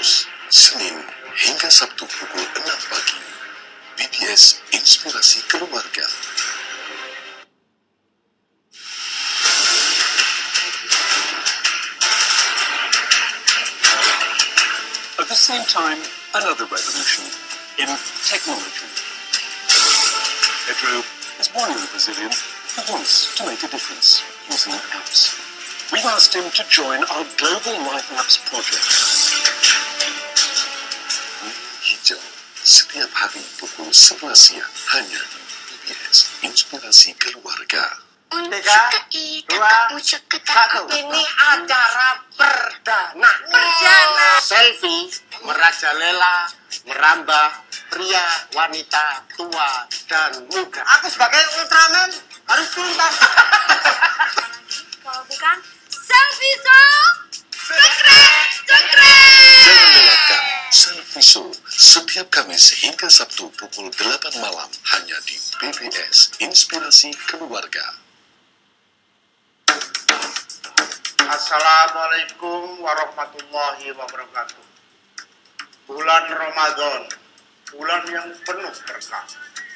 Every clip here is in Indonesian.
terus Senin hingga Sabtu pukul 6 pagi. BBS Inspirasi Keluarga. At the same time, another revolution in technology. Pedro is one young Brazilian who wants to make a difference using apps. We've asked him to join our Global Life Apps project. Hijau setiap hari pukul 11 siang hanya di BBS Inspirasi Keluarga. Ini acara perdana. Selfie merajalela, merambah pria, wanita, tua, dan muda. Aku sebagai Ultraman harus tuntas. Kalau bukan selfie show, jengkret. Jangan lewatkan Selfie Show setiap Kamis hingga Sabtu pukul 8 malam hanya di BBS Inspirasi Keluarga. Assalamualaikum warahmatullahi wabarakatuh. Bulan Ramadan, bulan yang penuh berkah.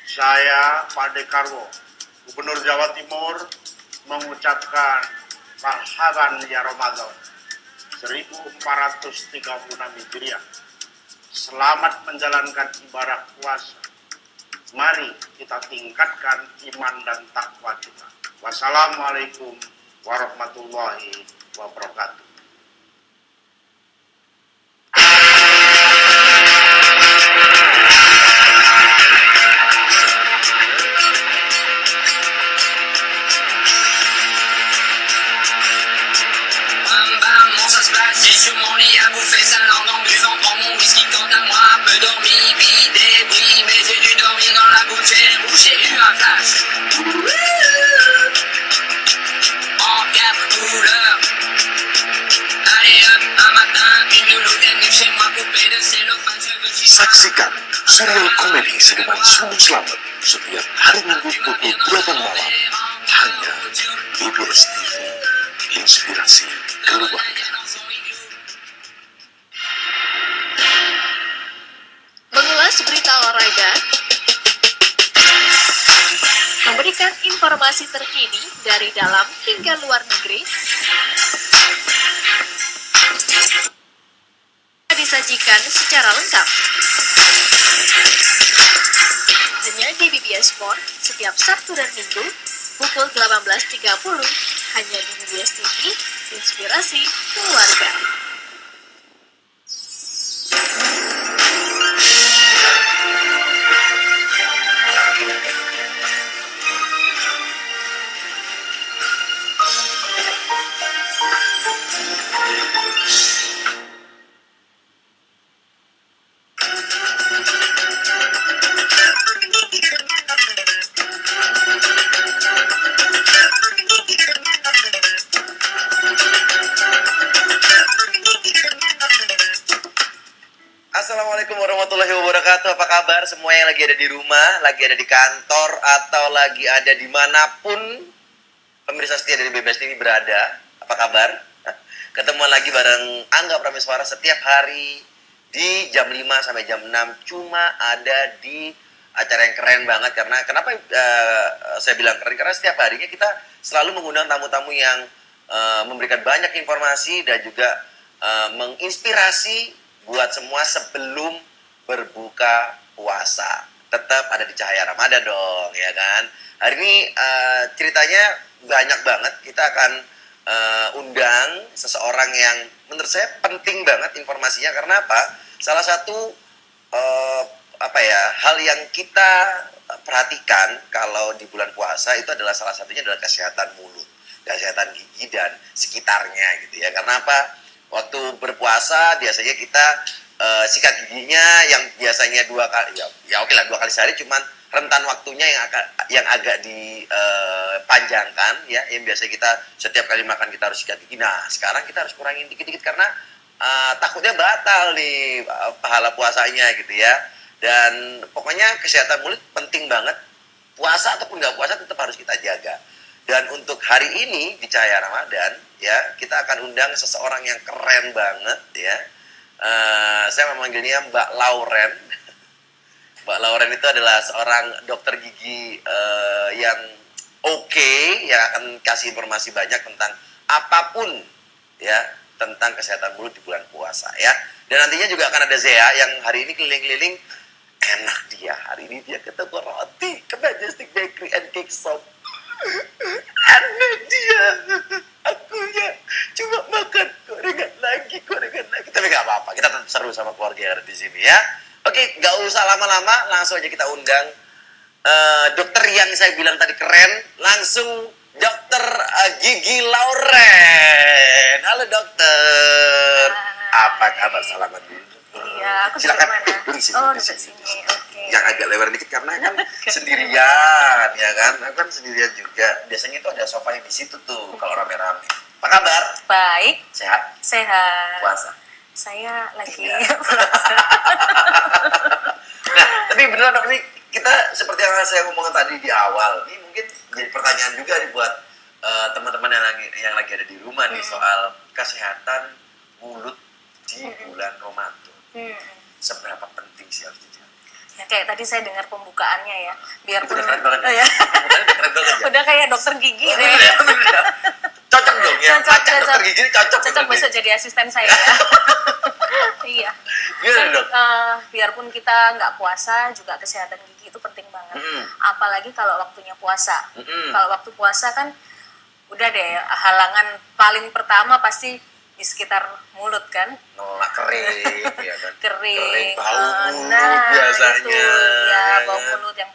Saya Pak Dekarwo, Gubernur Jawa Timur, mengucapkan marhaban ya Ramadan 1436 Hijriah. Selamat menjalankan ibadah puasa. Mari kita tingkatkan iman dan takwa kita. Wassalamualaikum warahmatullahi wabarakatuh. Ça se passe, j'ai sur mon lit à bouffer sa langue en buvant, prends mon whisky quant à moi, peu dormi, vide, débris, mais j'ai dû dormir dans la bouteille où j'ai eu un flash. En quatre couleurs. Allez hop, un matin, une louloute est venue chez moi coupée de cellophane, je veux suis Saksikan serial komedi Sedeman Sungguh Selamat setiap hari Minggu pukul 8 malam hanya BBS TV Inspirasi Keluarga. Mengulas berita olahraga, memberikan informasi terkini dari dalam hingga luar negeri, disajikan secara lengkap. Hanya di BBS Sport setiap Sabtu dan Minggu pukul 18.30 hanya di BBS TV Inspirasi Keluarga. Assalamualaikum warahmatullahi wabarakatuh. Apa kabar semua yang lagi ada di rumah, lagi ada di kantor, atau lagi ada dimanapun pemirsa setia dari BBS TV berada? Apa kabar? Ketemuan lagi bareng Angga Prameswara setiap hari di jam 5 sampai jam 6. Cuma ada di acara yang keren banget. Karena kenapa saya bilang keren? Karena setiap harinya kita selalu mengundang tamu-tamu yang memberikan banyak informasi dan juga menginspirasi buat semua sebelum berbuka puasa. Tetap ada di cahaya Ramadan dong, ya kan? Hari ini ceritanya banyak banget. Kita akan undang seseorang yang menurut saya penting banget informasinya. Karena apa? Salah satu hal yang kita perhatikan kalau di bulan puasa itu adalah salah satunya adalah kesehatan mulut, kesehatan gigi dan sekitarnya gitu ya. Karena apa? Waktu berpuasa biasanya kita sikat giginya yang biasanya 2 kali, ya oke lah 2 kali sehari, cuman rentan waktunya yang agak dipanjangkan ya, yang biasa kita setiap kali makan kita harus sikat gigi. Nah sekarang kita harus kurangin dikit-dikit karena takutnya batal nih pahala puasanya gitu ya. Dan pokoknya kesehatan mulut penting banget, puasa ataupun nggak puasa tetap harus kita jaga. Dan untuk hari ini di Cahaya Ramadan ya, kita akan undang seseorang yang keren banget ya. Saya memanggilnya Mbak Lauren. Mbak Lauren itu adalah seorang dokter gigi yang oke, yang akan kasih informasi banyak tentang apapun ya tentang kesehatan mulut di bulan puasa ya. Dan nantinya juga akan ada Zea yang hari ini keliling-keliling. Enak dia, hari ini dia ke toko roti, ke Majestic Bakery and Cake Shop. Enak dia, akunya cuma makan gorengan lagi. Tapi nggak apa-apa, kita tetap seru sama keluarga yang ada di sini ya. Oke, nggak usah lama-lama, langsung aja kita undang dokter yang saya bilang tadi keren, langsung dokter Gigi Lauren. Halo dokter, apa kabar? Selamat dulu. Iya, aku Silakan duduk di mana? sini, Oh, di duduk sini. sini. Oke. Yang agak lebar dikit karena kan sendirian ya kan, aku kan sendirian juga. Biasanya itu ada sofanya di situ tuh kalau rame-rame. Apa kabar? Baik, Sehat? sehat. Puasa? Saya lagi Iya. Nah, tapi beneran dok, ini kita seperti yang saya ngomongin tadi di awal, ini mungkin jadi pertanyaan juga nih buat teman-teman yang lagi ada di rumah nih soal kesehatan mulut di bulan Ramadan. Seberapa penting sih harus dijaga? Ya kayak tadi saya dengar pembukaannya ya. Biarpun Udah keren banget. Oh, ya. Udah keren banget ya. Udah kayak dokter gigi Oh, deh. bener ya, bener ya. Cocok dong ya. Macam dokter gigi ini cocok. Cocok berarti. besok jadi asisten saya ya. Iya. Gimana dok? Biarpun kita nggak puasa juga kesehatan gigi itu penting banget. Apalagi kalau waktunya puasa. Kalau waktu puasa kan udah deh, halangan paling pertama pasti di sekitar mulut kan. Nolak kering, ya kan? Kering, bau mulut nah, biasanya. itu, ya kan? bau mulut yang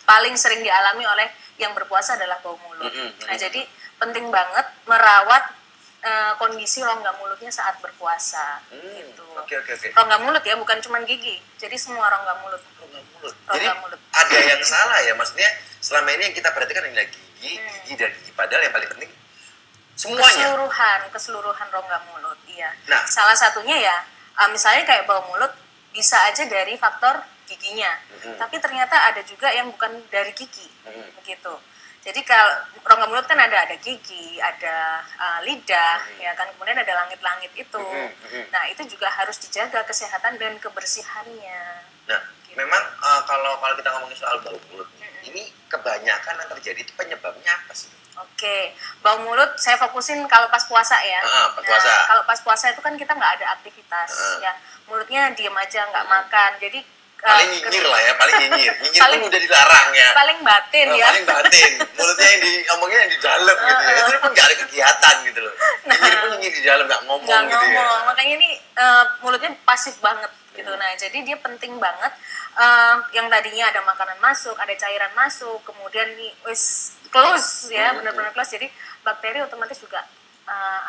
paling sering dialami oleh yang berpuasa adalah bau mulut. Nah jadi penting banget merawat kondisi rongga mulutnya saat berpuasa gitu. Oke. Rongga mulut ya, bukan cuma gigi, jadi semua rongga mulut. Jadi Rongga mulut. ada yang salah ya, maksudnya selama ini yang kita perhatikan adalah gigi dan gigi, padahal yang paling penting semuanya. Keseluruhan rongga mulut, iya. Nah. Salah satunya ya, misalnya kayak bau mulut bisa aja dari faktor giginya, tapi ternyata ada juga yang bukan dari gigi, begitu. Jadi kalau rongga mulut kan ada gigi, ada lidah, ya kan, kemudian ada langit-langit itu. Nah itu juga harus dijaga kesehatan dan kebersihannya. Nah, memang kalau kita ngomongin soal bau mulut, ini kebanyakan yang terjadi itu penyebabnya apa sih? Oke, bau mulut saya fokusin kalau pas puasa ya. Pas puasa. Nah, kalau pas puasa itu kan kita nggak ada aktivitas, ya mulutnya diem aja nggak makan, jadi Paling nyinyir lah ya, paling nyinyir. Nyinyir Paling- pun udah dilarang ya. paling batin ya. Paling batin. Mulutnya yang ngomongnya yang di dalam gitu ya. Itu pun nggak ada kegiatan gitu loh. Nyinyir pun nyinyir di dalam, nggak ngomong Nggak gitu ya. ngomong, makanya ini mulutnya pasif banget gitu. Nah jadi dia penting banget, yang tadinya ada makanan masuk, ada cairan masuk, kemudian nih wis close ya, benar-benar close, jadi bakteri otomatis juga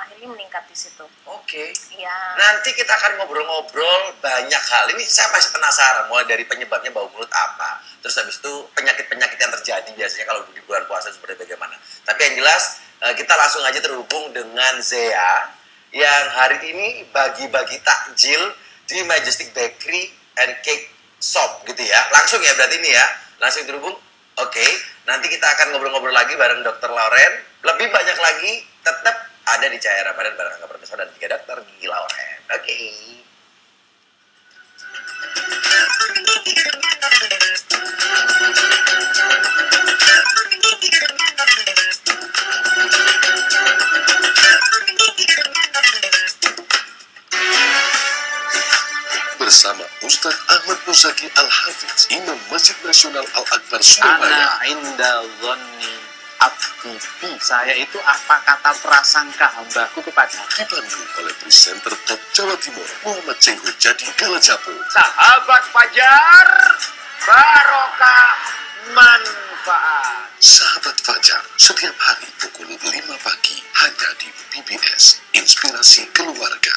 akhirnya meningkat di situ. Oke. Ya. Nanti kita akan ngobrol-ngobrol banyak hal. Ini saya masih penasaran mulai dari penyebabnya bau mulut apa. Terus habis itu penyakit-penyakit yang terjadi biasanya kalau di bulan puasa seperti bagaimana. Tapi yang jelas kita langsung aja terhubung dengan Zea yang hari ini bagi-bagi takjil di Majestic Bakery and Cake Shop gitu ya. Langsung ya berarti ini ya. Langsung terhubung. Oke. Nanti kita akan ngobrol-ngobrol lagi bareng Dr. Lauren. Lebih banyak lagi tetap ada di Cahaya Ramadan bareng Angga Profesor dan 3 dokter Gigi Lauren. Oke. Bersama Ustadz Ahmad Muzaki Al-Hafiz, Imam Masjid Nasional Al-Akbar Surabaya. Ana inda dhonni abdi bi. Saya itu apa kata prasangka hambaku kepada. Dipandu oleh presenter top Jawa Timur, Muhammad Cengho Jadi Galajapo. Sahabat Fajar, barokah manfaat. Sahabat Fajar, setiap hari pukul 5 pagi, hanya di PBS, Inspirasi Keluarga.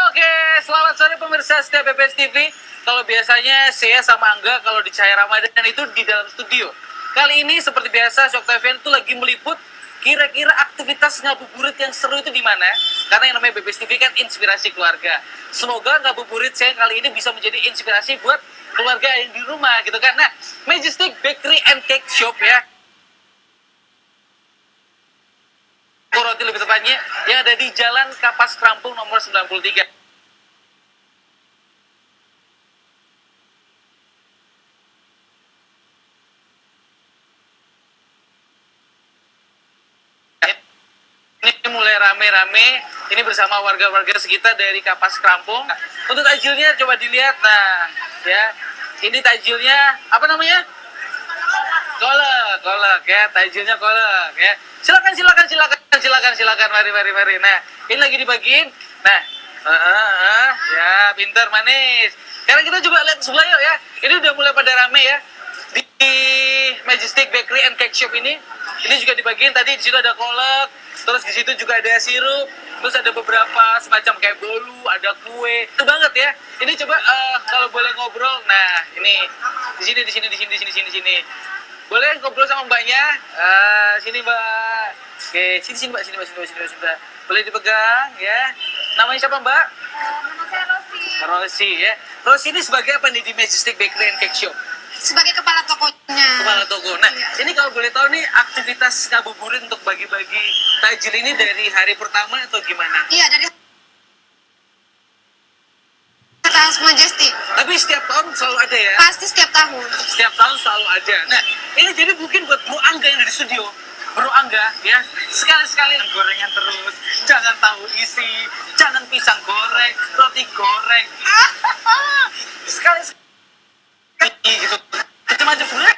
Oke, selamat sore pemirsa setia PPS TV. Kalau biasanya saya sama Angga kalau di Cahaya Ramadan itu di dalam studio. Kali ini seperti biasa Shock TV itu lagi meliput. kira-kira aktivitas ngabuburit yang seru itu di mana? Karena yang namanya BBS TV kan inspirasi keluarga. Semoga ngabuburit saya kali ini bisa menjadi inspirasi buat keluarga yang di rumah gitu kan. Nah, Majestic Bakery and Cake Shop ya. Roti lebih tepatnya yang ada di Jalan Kapas Krampung nomor 93. Ini mulai rame-rame, ini bersama warga-warga sekitar dari Kapas Krampung. Untuk takjilnya coba dilihat, nah ya, ini takjilnya apa namanya? Kolak ya, takjilnya kolak ya. Silakan, mari. Nah, ini lagi dibagiin. Nah, ya, pintar manis. Sekarang kita coba lihat sebelah yuk ya. Ini udah mulai pada rame ya. Di Majestic Bakery and Cake Shop ini juga dibagiin tadi. Di situ ada kolak, terus di situ juga ada sirup, terus ada beberapa semacam kayak bolu, ada kue. Itu banget ya. Ini coba kalau boleh ngobrol. Nah, ini di sini. Boleh ngobrol sama mbaknya? Sini mbak. Oke, sini mbak. Boleh dipegang ya. Namanya siapa mbak? Nama saya Rosi. Rosi ya. Rosi ini sebagai apa nih di Majestic Bakery and Cake Shop? Sebagai kepala tokonya. Kepala toko. Nah, Iya. ini kalau boleh tahu nih aktivitas ngabuburit untuk bagi-bagi takjil ini dari hari pertama atau gimana? Iya, dari atas Majestic. Tapi setiap tahun selalu ada ya? Pasti setiap tahun. Setiap tahun selalu ada. Nah, ini jadi mungkin buat Bro Angga yang ada di studio. Bro Angga, ya, sekali-sekali gorengan terus, jangan tahu isi, jangan pisang goreng, roti goreng. Sekali-sekali gitu. Macam-macam sebenarnya.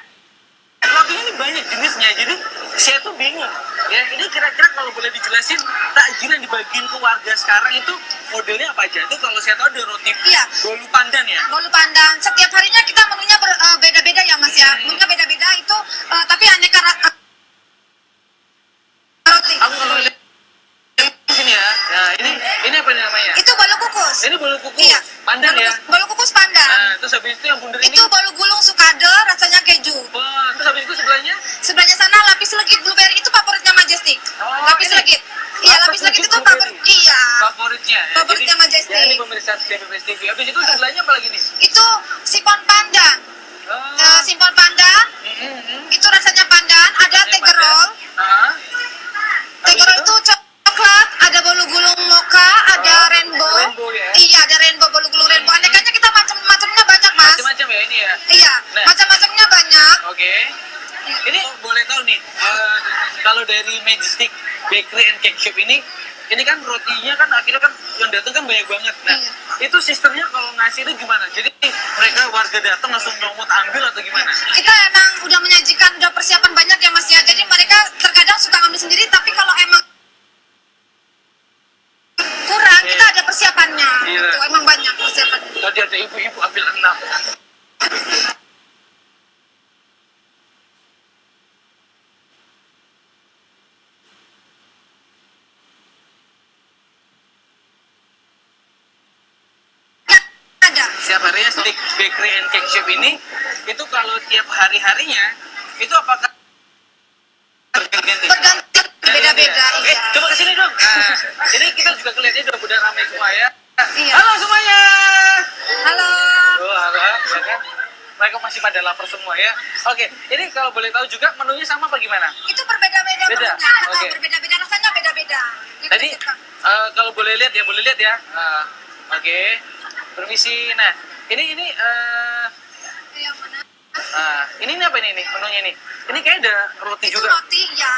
Roti ini banyak jenisnya, jadi saya tuh bingung. Ya, ini kira-kira kalau boleh dijelasin, takjil yang dibagiin ke warga sekarang itu modelnya apa aja? Itu kalau saya tahu ada roti Iya. bolu pandan ya. Bolu pandan. Setiap harinya kita menunya beda-beda ya Mas ya. Menunya beda-beda itu, tapi aneka roti. Aku kalau lihat di sini ya, nah ini apa namanya? Itu bolu kukus. Ini bolu kukus, Iya. pandan ya. Bolu kukus pandan. Nah, terus habis itu yang bundar ini. Itu bolu gulung sukade, rasanya keju. Wah, terus habis itu sebelahnya Sebelahnya sana lapis legit blueberry, itu favoritnya Majestic. Oh, Lapis ini. legit. Iya, lapis legit itu favorit. Iya. favoritnya ya. Favoritnya Jadi, Majestic. ya, ini pemirsa BBS TV. Habis itu sebelahnya apa lagi nih? Itu sipon pandan. Oh. Simpon pandan, itu rasanya pandan, ada tegerol. Nah, Tegerol itu coklat, ada bolu gulung mocha, ada rainbow. Rainbow ya. Iya, ada rainbow, bolu gulung rainbow. Anekanya kita macam-macamnya banyak, Mas. macam-macam ya ini ya. Iya, Nah. macam-macamnya banyak. Oke. Ini boleh tahu nih, kalau dari Majestic Bakery and Cake Shop ini kan rotinya kan akhirnya kan yang datang kan banyak banget. Nah, Iya. itu sistemnya kalau ngasih itu gimana? Jadi mereka warga datang langsung nyomot ambil atau gimana? Kita emang udah menyajikan, udah persiapan banyak ya, Mas ya. Jadi mereka terkadang suka ngambil sendiri, tapi kalau emang kurang, kita ada persiapannya. Iya. Itu emang banyak persiapannya. Tadi ada ibu-ibu ambil 6. Ada. Setiap harinya Stick Bakery and Cake Shop ini itu kalau tiap hari-harinya itu apakah berganti? Berganti, beda-beda. Oke, Iya. coba kesini dong. Nah, ini kita juga kelihatannya udah ramai semua ya. Iya. Halo semuanya. Halo. Oh, halo, ya kan? Mereka masih pada lapar semua ya. Oke, ini kalau boleh tahu juga menunya sama apa gimana? Itu berbeda-beda Beda? menunya. Oke. Berbeda-beda, rasanya beda-beda. Tadi kalau boleh lihat ya, oke. Permisi. Nah, ini yang mana? ini apa ini menunya ini? Ini kayak ada roti Itu juga. roti, ya.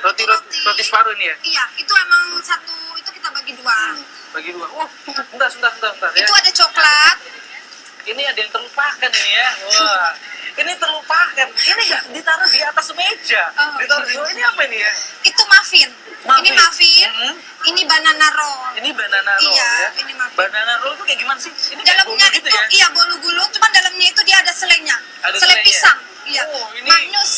Roti Itu separuh ini ya? Iya, itu emang satu, itu kita bagi dua. Bagi dua. Oh, bentar ya. Itu ada coklat. Ini ada yang terlupakan ini ya. Wah, ini terlupakan. Ini nggak ditaruh di atas meja. Oh. Ditaruh di ini apa ini ya? Itu muffin. Muffin. Ini muffin. Hmm. Ini banana roll. Ini banana roll Iya, ya. ini muffin. Banana roll itu kayak gimana sih? Ini kayak Dalamnya bolu gitu itu, ya? iya bolu gulung, cuman dalamnya itu dia ada selainya. Ada Selai selainya? pisang. Iya. Oh, ini- Magnus.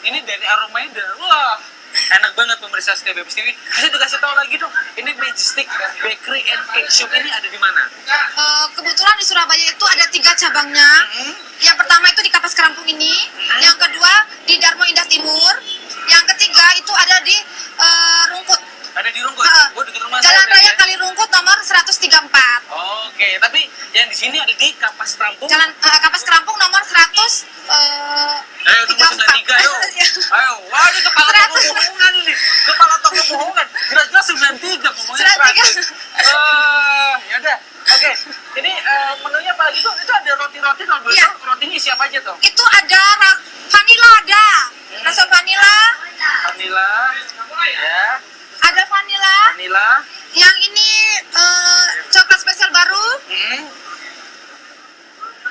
Ini dari aromanya wah, enak banget pemirsa setia BBS TV. Bisa dikasih tahu lagi dong, ini Majestic Bakery and Cake Shop ini ada di mana? Kebetulan di Surabaya itu ada 3 cabangnya. Yang pertama itu di Kapas Krampung ini, yang kedua di Darmo Indah Timur, yang ketiga itu ada di Rungkut. Ada di Rungkut. Oh, dekat rumah Jalan saya. Raya Kali Rungkut nomor 134. Oke, tapi yang di sini ada di Kapas Rampung. Jalan Kapas Kerampung nomor 100 Ayo, nomor 93, ayo. Ayo, wah ini kepala toko bohongan ini. Kepala toko bohongan. Jelas-jelas 93, ngomongnya 100. Ya udah. Oke, ini menunya apa lagi tuh? Itu ada roti-roti, kalau boleh Iya. tahu rotinya isi apa aja tuh? Itu ada vanila ada. Rasa vanila. Vanila, ya, Ada vanila. vanila, Yang ini coklat spesial baru.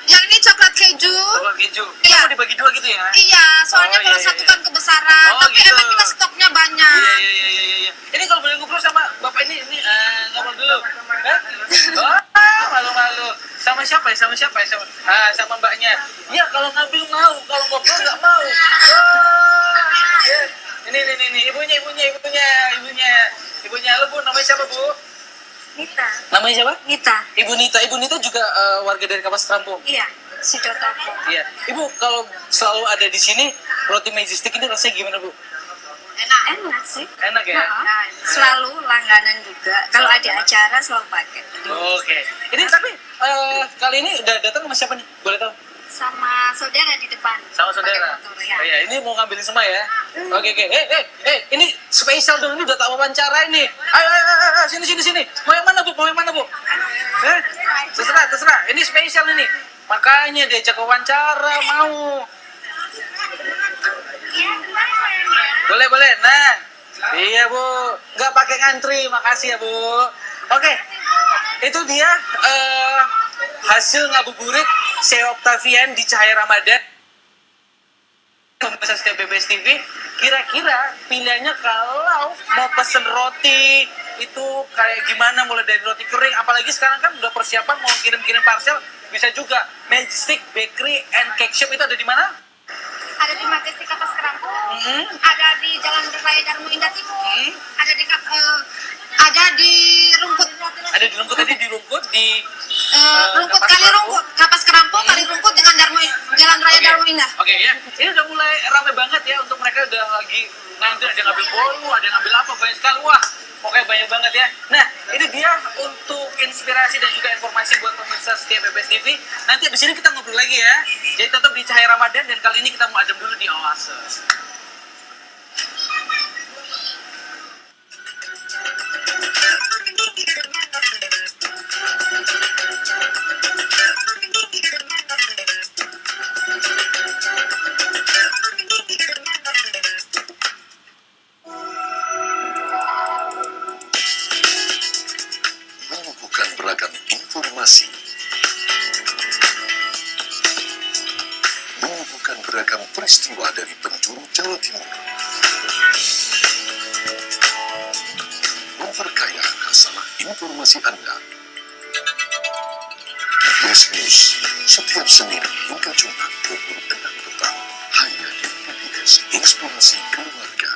Yang ini coklat keju. coklat keju. Iya. Mau dibagi dua gitu ya? Iya, soalnya Oh, kalau iya, satu iya. kan kebesaran. Oh, Tapi gitu. emang kita stoknya banyak. Iya. Ini kalau boleh ngobrol sama bapak ini ngobrol dulu. Hah? Oh, malu-malu. Sama siapa ya? Sama mbaknya. Iya, kalau ngambil mau, kalau ngobrol nggak mau. Ini ibunya. Halo Bu, namanya siapa Bu? Nita. Namanya siapa? Nita. Ibu Nita juga warga dari Kapas Kerampung. Iya, Sidotopo. Iya. Ibu kalau selalu ada di sini, roti Majestic ini rasanya gimana Bu? Enak sih. Enak ya? Selalu langganan juga. Kalau ada acara selalu pakai. Oke. Ini tapi kali ini udah datang sama siapa nih? Boleh tahu? Sama saudara di depan. Sama saudara. Pakai motor, ya. Oh ya, ini mau ngambilin semua ya. Oke. Ini spesial dong, ini udah tak wawancara ini. Ayo, sini. Mau yang mana Bu? Terserah. Ini spesial ini. Makanya diajak wawancara mau. Boleh. Nah, iya Bu. Nggak pakai ngantri, makasih ya Bu. Oke, itu dia hasil ngabuburit Sheikh Octavian di Cahaya Ramadan. Pemirsa setiap BBS TV, kira-kira pilihannya kalau mau pesen roti itu kayak gimana, mulai dari roti kering, apalagi sekarang kan udah persiapan mau kirim-kirim parcel, bisa juga. Majestic Bakery and Cake Shop itu ada di mana? Ada di Majestic Kapas Kerampung. Ada di Jalan Raya Darmo Indah Timur. Ada di Rungkut. Ada di Rungkut tadi, di Rungkut, di Rungkut Kapas Kali Kerampung. Rungkut, Kapas Kerampung, Kali Rungkut dengan Jalan Raya Oke. Darmo Indah. Oke ya, ini udah mulai rame banget ya, untuk mereka udah lagi nanti ada yang ngambil bolu, ada yang ngambil apa, banyak sekali. Wah, pokoknya banyak banget ya. Nah, ini dia untuk inspirasi dan juga informasi buat pemirsa setiap BBS TV. Nanti abis ini kita ngobrol lagi ya. Jadi tetap di Cahaya Ramadan, dan kali ini kita mau adem dulu di Oase. Menyuguhkan beragam informasi, menyuguhkan beragam peristiwa dari penjuru Jawa Timur, memperkaya khasanah informasi Anda. BBS News setiap Senin hingga Jumat pukul 6 petang hanya di BBS Inspirasi Keluarga.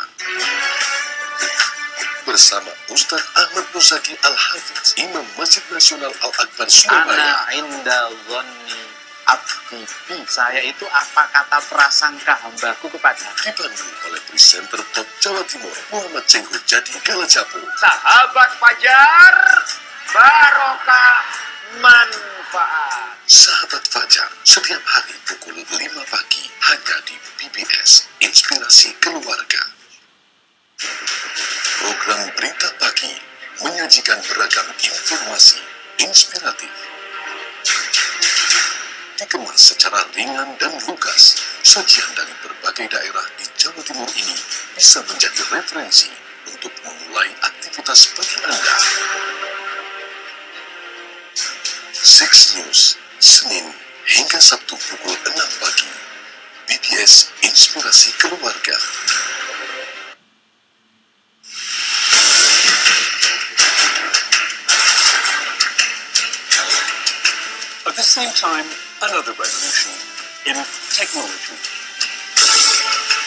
Bersama Ustadz Ahmad Nuzaki Al-Hafiz, Imam Masjid Nasional Al-Akbar Surabaya. Ana inda dhonni abdi bi. Saya itu apa kata prasangka hambaku kepada. Dipandu oleh presenter top Jawa Timur Muhammad Cengho Jadi Galajapo. Sahabat Fajar, barokah manfaat. Sahabat Fajar setiap hari pukul 5 pagi hanya di BBS Inspirasi Keluarga. Program Berita Pagi menyajikan beragam informasi inspiratif, dikemas secara ringan dan lugas. Sajian dari berbagai daerah di Jawa Timur ini bisa menjadi referensi untuk memulai aktivitas pagi Anda. Six News, Senin hingga Sabtu pukul 6 pagi. BBS Inspirasi Keluarga. At the same time, another revolution in technology.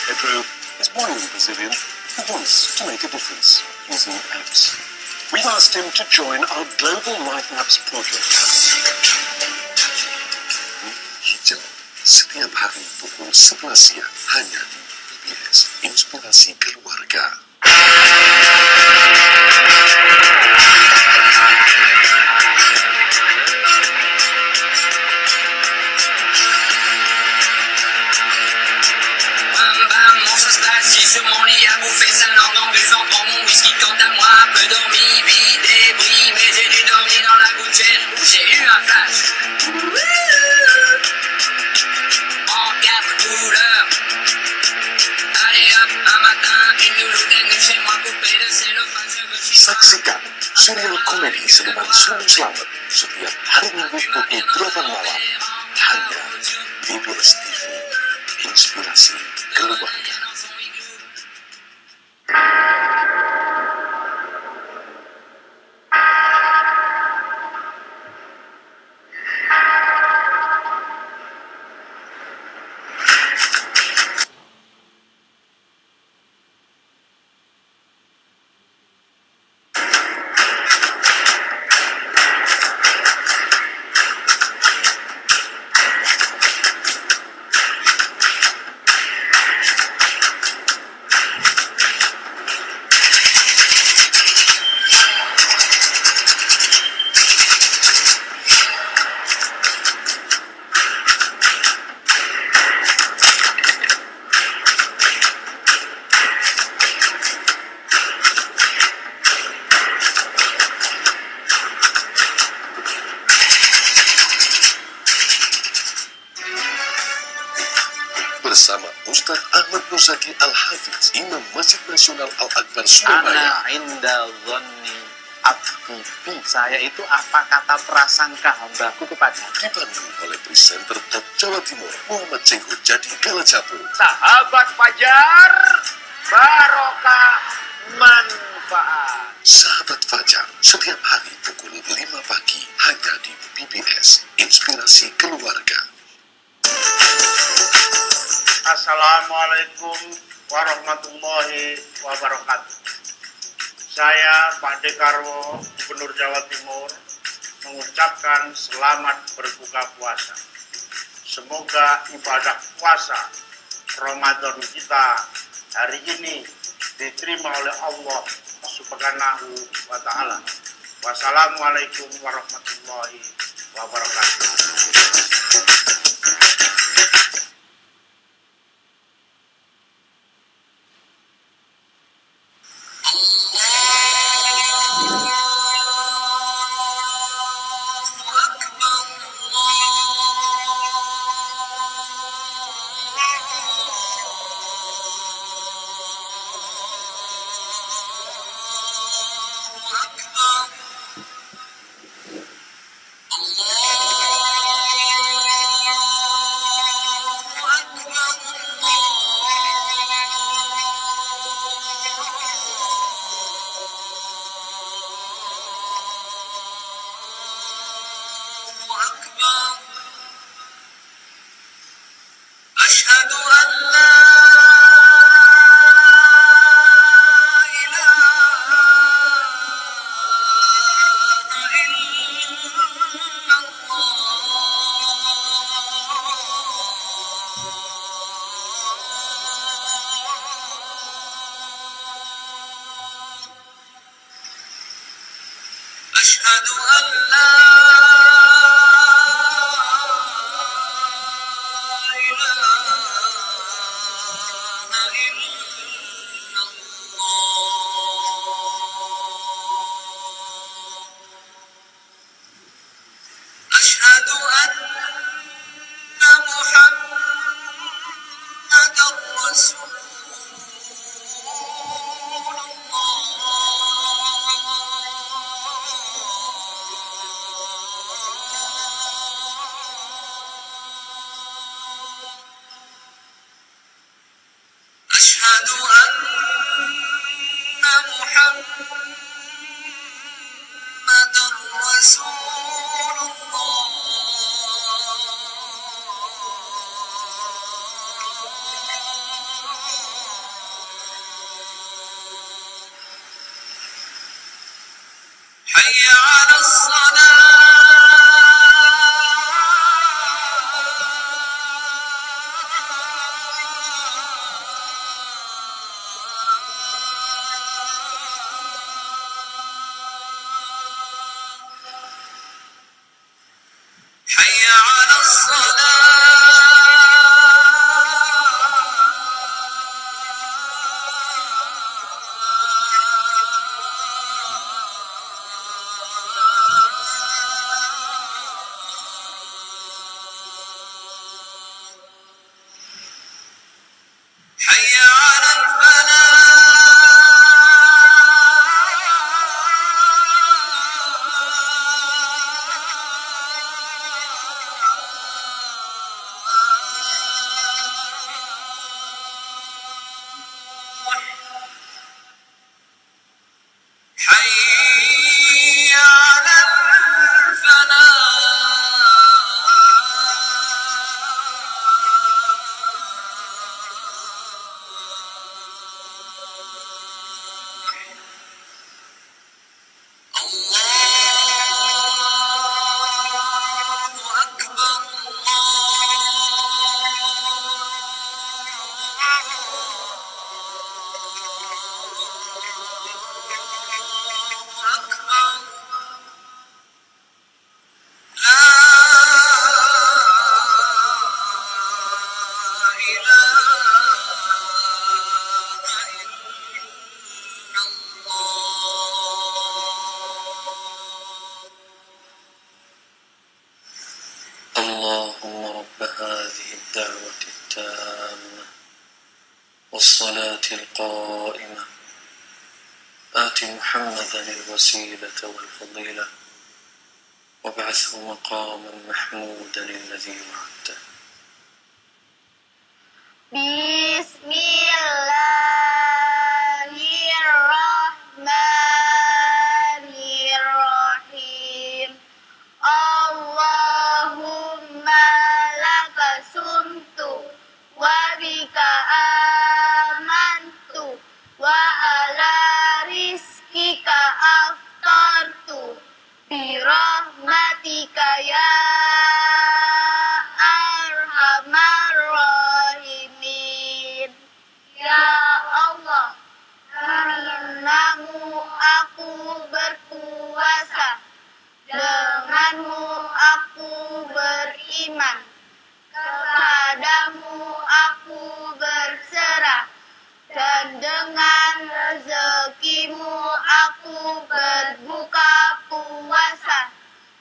Pedro is one young Brazilian who wants to make a difference using apps. We've asked him to join our Global Life Apps project. Hijau setiap hari pukul 11 siang hanya di BBS Inspirasi Keluarga. Bam bam, on ça se passe, j'ai sur mon lit à bouffer sa langue en buvant, prends mon whisky quant à moi, peu dormi, vide, débris, mais j'ai dû dormir dans la gouttière où j'ai eu un flash. En quatre couleurs. Allez hop, un matin, une louloute est venue chez moi coupée de cellophane, je veux chez moi. Saksikan serial komedi Seniman Sun Selamat setiap hari Minggu pukul 8 malam hanya di BBS TV. Inspirasi keluarga. Bersama Ustaz Ahmad Nuzaki Al-Hafiz, Imam Masjid Nasional Al-Akbar Surabaya. Ana inda dhanni abdi bi. Saya itu apa kata prasangka hambaku kepada. Dibantu oleh presenter top Jawa Timur Muhammad Cengho Jadi Galajatu. Sahabat Fajar, barokah manfaat. Sahabat Fajar setiap hari pukul 5 pagi hanya di BBS Inspirasi Keluarga. Assalamualaikum warahmatullahi wabarakatuh. Saya Pak Dekarwo, Gubernur Jawa Timur, mengucapkan selamat berbuka puasa. Semoga ibadah puasa Ramadan kita hari ini diterima oleh Allah Subhanahu wa Ta'ala. Wassalamualaikum warahmatullahi wabarakatuh. أشهد أن لا إله إلا الله أشهد أن لا إله إلا الله أشهد أن محمدا رسول الله القائمة آت محمدا الوسيلة والفضيلة وابعثه مقاما محمودا الذي وعدته. Bismillahirrahmanirrahim. Allahumma laka sumtu wa bika amantu wa ala rizkika aftartu bi rahmatika ya arhamar rahimin. Ya Allah, karenamu aku berpuasa, denganmu aku beriman, kepadamu aku berserah, dan dengan rezekimu aku berbuka puasa.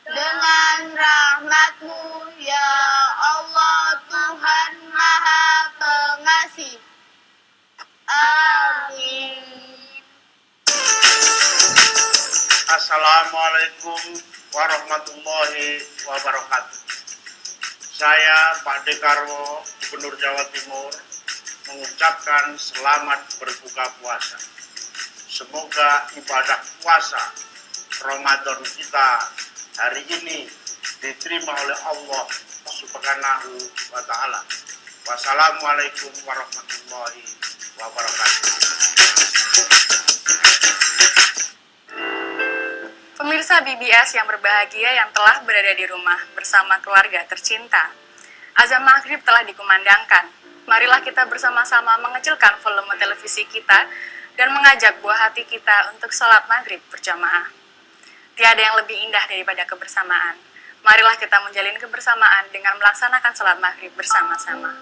Dengan rahmatmu ya Allah Tuhan Maha Pengasih. Amin. Assalamualaikum warahmatullahi wabarakatuh. Saya Pak Dekarwo, Gubernur Jawa Timur, mengucapkan selamat berbuka puasa. Semoga ibadah puasa Ramadan kita hari ini diterima oleh Allah Subhanahu wa Ta'ala. Wassalamualaikum warahmatullahi wabarakatuh. Pemirsa BBS yang berbahagia yang telah berada di rumah bersama keluarga tercinta. Azan maghrib telah dikumandangkan. Marilah kita bersama-sama mengecilkan volume televisi kita dan mengajak buah hati kita untuk sholat maghrib berjamaah. Tiada yang lebih indah daripada kebersamaan. Marilah kita menjalin kebersamaan dengan melaksanakan sholat maghrib bersama-sama.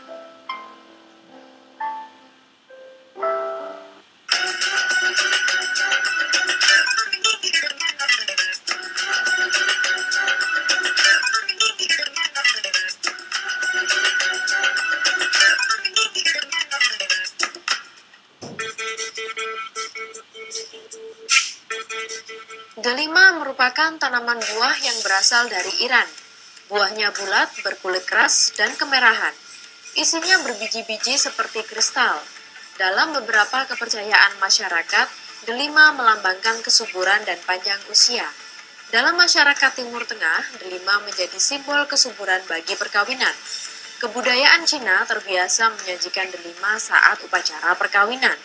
Delima merupakan tanaman buah yang berasal dari Iran. Buahnya bulat, berkulit keras, dan kemerahan. Isinya berbiji-biji seperti kristal. Dalam beberapa kepercayaan masyarakat, delima melambangkan kesuburan dan panjang usia. Dalam masyarakat Timur Tengah, delima menjadi simbol kesuburan bagi perkawinan. Kebudayaan Cina terbiasa menyajikan delima saat upacara perkawinan,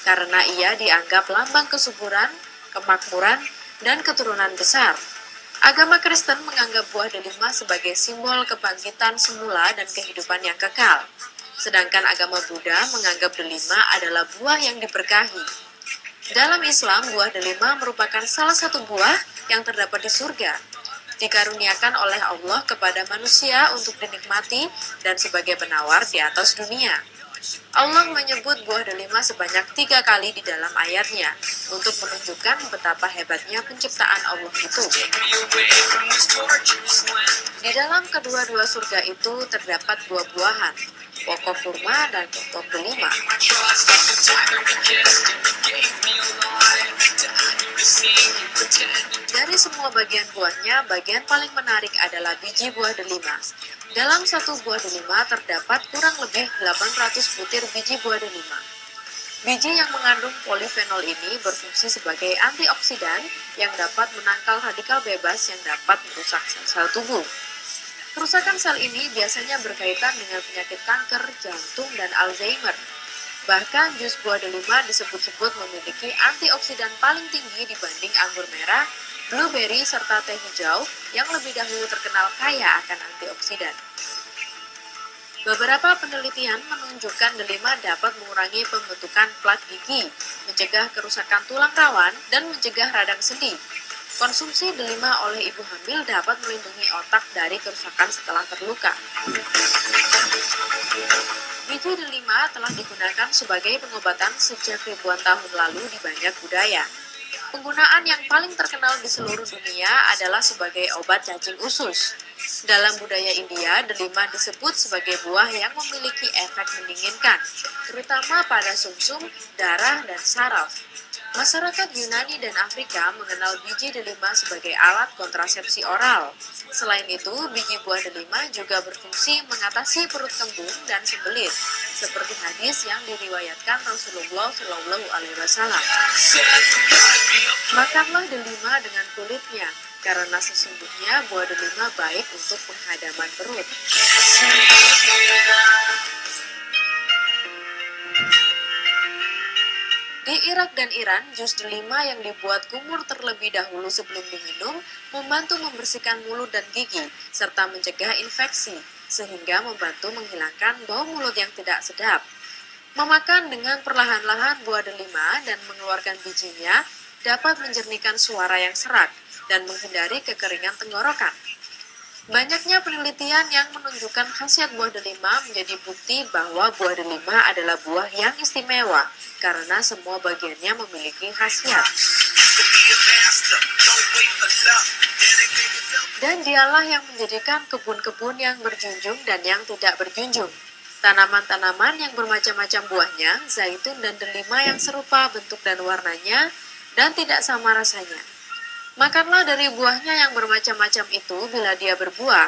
karena ia dianggap lambang kesuburan, kemakmuran, dan keturunan besar. Agama Kristen menganggap buah delima sebagai simbol kebangkitan semula dan kehidupan yang kekal. Sedangkan agama Buddha menganggap delima adalah buah yang diberkahi. Dalam Islam, buah delima merupakan salah satu buah yang terdapat di surga, dikaruniakan oleh Allah kepada manusia untuk dinikmati dan sebagai penawar di atas dunia. Allah menyebut buah delima sebanyak 3 kali di dalam ayatnya untuk menunjukkan betapa hebatnya penciptaan Allah itu. Di dalam kedua-dua surga itu terdapat buah-buahan, pokok kurma dan pokok delima. Dari semua bagian buahnya, bagian paling menarik adalah biji buah delima. Dalam satu buah delima terdapat kurang lebih 800 butir biji buah delima. Biji yang mengandung polifenol ini berfungsi sebagai antioksidan yang dapat menangkal radikal bebas yang dapat merusak sel-sel tubuh. Kerusakan sel ini biasanya berkaitan dengan penyakit kanker, jantung, dan Alzheimer. Bahkan jus buah delima disebut-sebut memiliki antioksidan paling tinggi dibanding anggur merah, blueberry, serta teh hijau yang lebih dahulu terkenal kaya akan antioksidan. Beberapa penelitian menunjukkan delima dapat mengurangi pembentukan plat gigi, mencegah kerusakan tulang rawan, dan mencegah radang sendi. Konsumsi delima oleh ibu hamil dapat melindungi otak dari kerusakan setelah terluka. Biji delima telah digunakan sebagai pengobatan sejak ribuan tahun lalu di banyak budaya. Penggunaan yang paling terkenal di seluruh dunia adalah sebagai obat cacing usus. Dalam budaya India, delima disebut sebagai buah yang memiliki efek mendinginkan, terutama pada sumsum, darah, dan saraf. Masyarakat Yunani dan Afrika mengenal biji delima sebagai alat kontrasepsi oral. Selain itu, biji buah delima juga berfungsi mengatasi perut kembung dan sembelit, seperti hadis yang diriwayatkan Rasulullah Shallallahu Alaihi Wasallam. Makanlah delima dengan kulitnya, karena sesungguhnya buah delima baik untuk penghadaman perut. Di Irak dan Iran, jus delima yang dibuat kumur terlebih dahulu sebelum diminum membantu membersihkan mulut dan gigi, serta mencegah infeksi, sehingga membantu menghilangkan bau mulut yang tidak sedap. Memakan dengan perlahan-lahan buah delima dan mengeluarkan bijinya dapat menjernihkan suara yang serak dan menghindari kekeringan tenggorokan. Banyaknya penelitian yang menunjukkan khasiat buah delima menjadi bukti bahwa buah delima adalah buah yang istimewa karena semua bagiannya memiliki khasiat. Dan dialah yang menjadikan kebun-kebun yang berjunjung dan yang tidak berjunjung. Tanaman-tanaman yang bermacam-macam buahnya, zaitun dan delima yang serupa bentuk dan warnanya, dan tidak sama rasanya. Makanlah dari buahnya yang bermacam-macam itu bila dia berbuah,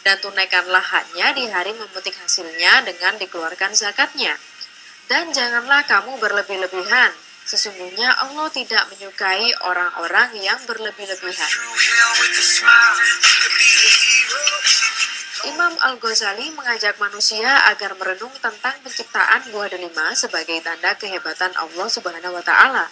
dan tunaikanlah haknya di hari memetik hasilnya dengan dikeluarkan zakatnya. Dan janganlah kamu berlebih-lebihan, sesungguhnya Allah tidak menyukai orang-orang yang berlebih-lebihan. Imam Al-Ghazali mengajak manusia agar merenung tentang penciptaan buah delima sebagai tanda kehebatan Allah Subhanahu wa Ta'ala,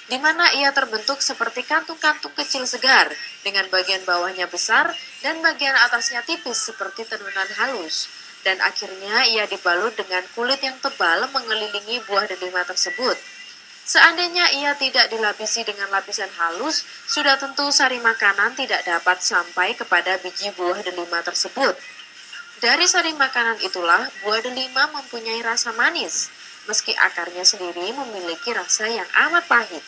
di mana ia terbentuk seperti kantung-kantung kecil segar, dengan bagian bawahnya besar dan bagian atasnya tipis seperti tenunan halus, dan akhirnya ia dibalut dengan kulit yang tebal mengelilingi buah delima tersebut. Seandainya ia tidak dilapisi dengan lapisan halus, sudah tentu sari makanan tidak dapat sampai kepada biji buah delima tersebut. Dari sari makanan itulah buah delima mempunyai rasa manis, meski akarnya sendiri memiliki rasa yang amat pahit.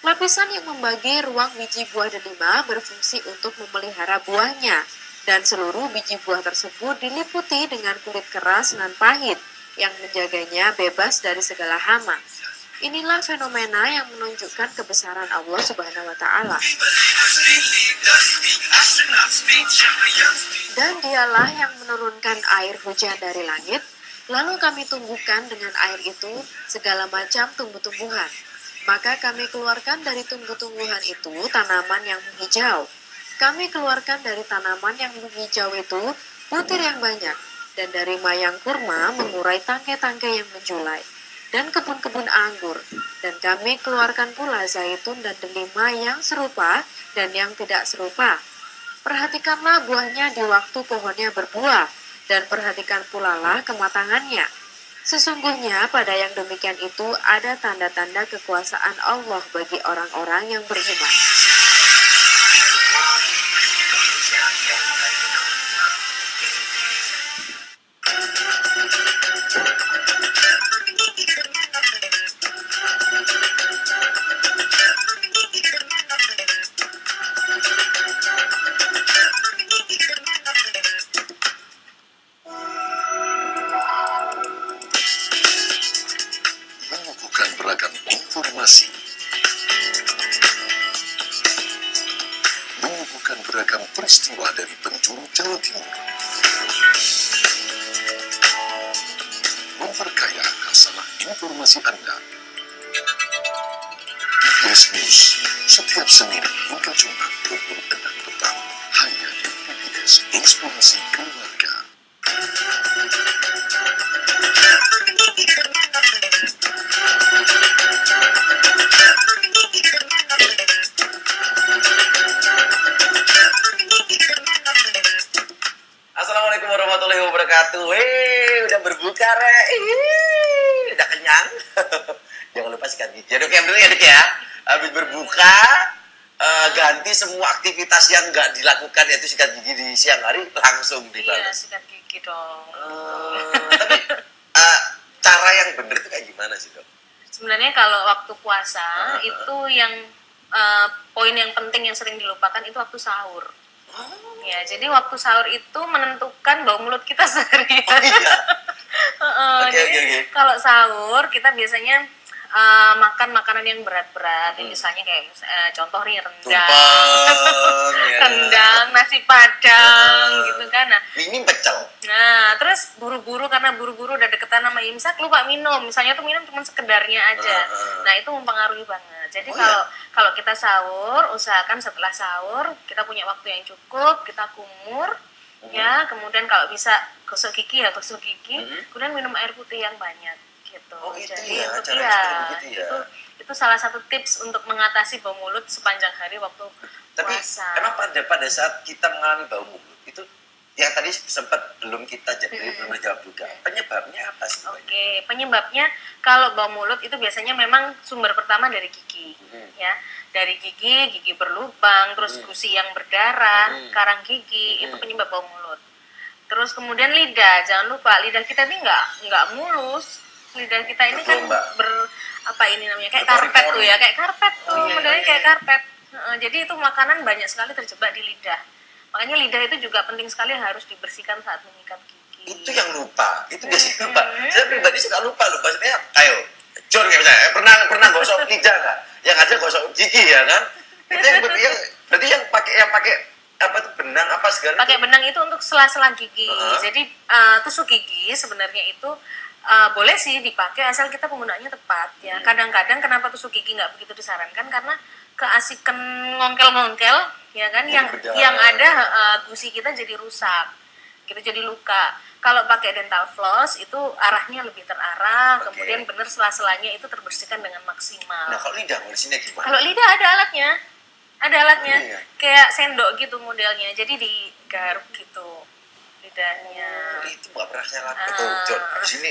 Lapisan yang membagi ruang biji buah delima berfungsi untuk memelihara buahnya, dan seluruh biji buah tersebut diliputi dengan kulit keras dan pahit yang menjaganya bebas dari segala hama. Inilah fenomena yang menunjukkan kebesaran Allah Subhanahu wa Ta'ala. Dan dialah yang menurunkan air hujan dari langit, lalu kami tumbuhkan dengan air itu segala macam tumbuh-tumbuhan. Maka kami keluarkan dari tumbuh-tumbuhan itu tanaman yang menghijau. Kami keluarkan dari tanaman yang menghijau itu butir yang banyak, dan dari mayang kurma mengurai tangkai-tangkai yang menjulai, dan kebun-kebun anggur. Dan kami keluarkan pula zaitun dan delima yang serupa dan yang tidak serupa. Perhatikanlah buahnya di waktu pohonnya berbuah, dan perhatikan pula lah kematangannya. Sesungguhnya pada yang demikian itu ada tanda-tanda kekuasaan Allah bagi orang-orang yang beriman. Menyuguhkan beragam informasi, menyuguhkan beragam peristiwa dari penjuru Jawa Timur, memperkaya khasanah informasi Anda. PBS News setiap Senin hingga Jumat pukul 6 petang hanya di PBS Inspirasi Keluarga. Assalamualaikum warahmatullahi wabarakatuh. Udah berbuka, Re. Udah kenyang. Jangan lupa sikat gigi. Dok yang dulu ya, Dok ya. Habis berbuka, ganti semua aktivitas yang nggak dilakukan, yaitu sikat gigi di siang hari, langsung dibalas. Iya, sikat gigi dong. Tapi cara yang bener itu kayak gimana sih, Dok? Sebenarnya kalau waktu puasa itu yang poin yang penting yang sering dilupakan itu waktu sahur. Ya, jadi waktu sahur itu menentukan bau mulut kita seharian. Jadi kalau sahur kita biasanya makan makanan yang berat-berat, misalnya kayak contoh nih rendang, nasi padang gitu kan. Nah, ini pecel. Nah, terus buru-buru karena buru-buru udah deketan sama imsak lupa minum. Misalnya tuh minum cuma sekedarnya aja. Nah, itu mempengaruhi banget. Jadi kalau kita sahur, usahakan setelah sahur kita punya waktu yang cukup, kita kumur ya, kemudian kalau bisa gosok gigi ya gosok gigi, kemudian minum air putih yang banyak gitu. Jadi itu salah satu tips untuk mengatasi bau mulut sepanjang hari waktu puasa. Emang pada saat kita mengalami bau mulut itu yang tadi sempat belum kita belum menjawab juga. Penyebabnya apa sih? Oke, penyebabnya kalau bau mulut itu biasanya memang sumber pertama dari gigi, ya. Dari gigi berlubang, terus gusi yang berdarah, karang gigi, itu penyebab bau mulut. Terus kemudian lidah, jangan lupa lidah kita ini nggak mulus. Lidah kita ini kan kayak karpet tuh ya, kayak karpet tuh, modelnya kayak karpet. Jadi itu makanan banyak sekali terjebak di lidah. Makanya lidah itu juga penting sekali harus dibersihkan saat menyikat gigi. Itu yang lupa, itu biasanya lupa. Saya pribadi suka lupa. Maksudnya, ayo, John kayak misalnya, pernah gosok lidah nggak? Yang ada gosok gigi ya kan? Itu yang berarti yang pakai apa tuh benang apa segala? Pakai benang itu untuk sela-sela gigi. Jadi tusuk gigi sebenarnya itu boleh sih dipakai asal kita penggunaannya tepat ya. Kadang-kadang kenapa tusuk gigi nggak begitu disarankan karena keasikan ngongkel-ngongkel ya kan, yang ada gusi kita jadi rusak gitu, jadi luka. Kalau pakai dental floss itu arahnya lebih terarah, kemudian benar sela-selanya itu terbersihkan dengan maksimal. Nah, kalau lidah bersihnya gimana? Kalau lidah ada alatnya kayak sendok gitu modelnya, jadi digaruk gitu lidahnya. Itu nggak pernah saya lakukan tuh, John. Di sini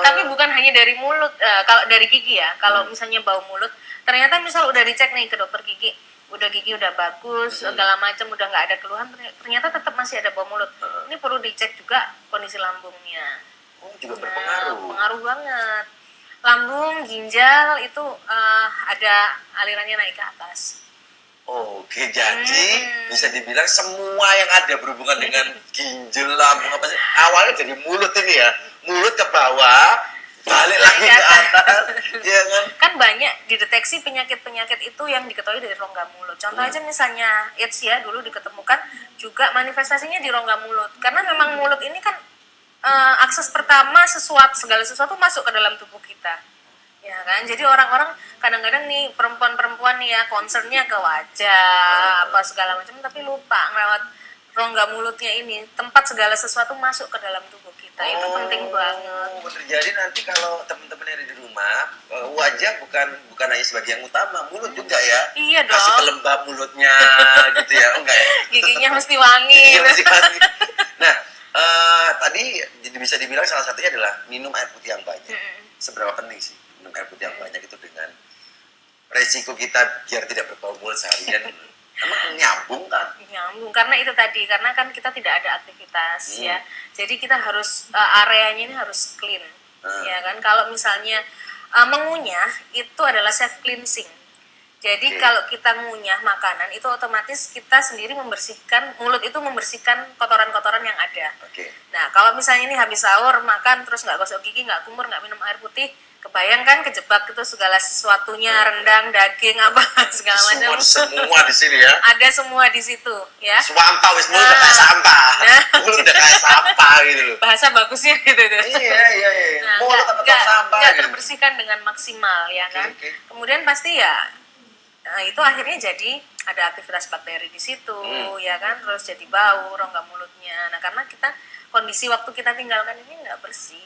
Tapi bukan hanya dari mulut, kalau dari gigi ya. Kalau misalnya bau mulut, ternyata misal udah dicek nih ke dokter gigi, gigi udah bagus, segala macam udah nggak ada keluhan, ternyata tetap masih ada bau mulut. Ini perlu dicek juga kondisi lambungnya. Juga berpengaruh. Pengaruh banget. Lambung, ginjal itu ada alirannya naik ke atas. Oke, jadi bisa dibilang semua yang ada berhubungan dengan ginjal, lambung apa sih, awalnya dari mulut ini ya, mulut ke bawah, balik lagi ke atas, ya kan? Kan banyak dideteksi penyakit-penyakit itu yang diketahui dari rongga mulut. Contoh aja misalnya AIDS ya, dulu diketemukan juga manifestasinya di rongga mulut. Karena memang mulut ini kan akses pertama segala sesuatu masuk ke dalam tubuh kita. Ya kan, jadi orang-orang kadang-kadang nih perempuan-perempuan nih ya concernnya ke wajah apa segala macam, tapi lupa ngelewat rongga mulutnya ini, tempat segala sesuatu masuk ke dalam tubuh kita. Itu penting banget. Jadi nanti kalau teman-teman yang ada di rumah, wajah bukan hanya sebagai yang utama, mulut juga ya. Iya dong. Kasih pelembab mulutnya gitu ya, enggak ya? Giginya mesti wangi. Iya, mesti wangi. Nah, tadi bisa dibilang salah satunya adalah minum air putih yang banyak. Seberapa penting sih minum air putih yang banyak itu dengan resiko kita biar tidak berbau mulut seharian? Emang nyambung kan? Nyambung, karena itu tadi, karena kan kita tidak ada aktivitas ya, jadi kita harus areanya ini harus clean, ya kan. Kalau misalnya mengunyah itu adalah self cleansing. Jadi kalau kita ngunyah makanan itu otomatis kita sendiri membersihkan, mulut itu membersihkan kotoran-kotoran yang ada. Nah kalau misalnya ini habis sahur makan terus nggak gosok gigi, nggak kumur, nggak minum air putih, kebayang kan kejebak itu segala sesuatunya, rendang, daging, apa segala macam. Semua di sini ya. Ada semua di situ ya. Sampah wis mulut udah kayak sampah. Mulut udah kayak sampah gitu loh. Bahasa bagusnya gitu tuh. Iya. Nah, mulut apa sampah. Nggak terbersihkan dengan maksimal ya kan. Kemudian pasti ya itu akhirnya jadi ada aktivitas bakteri di situ ya kan, terus jadi bau rongga mulutnya. Nah karena kita kondisi waktu kita tinggalkan ini nggak bersih.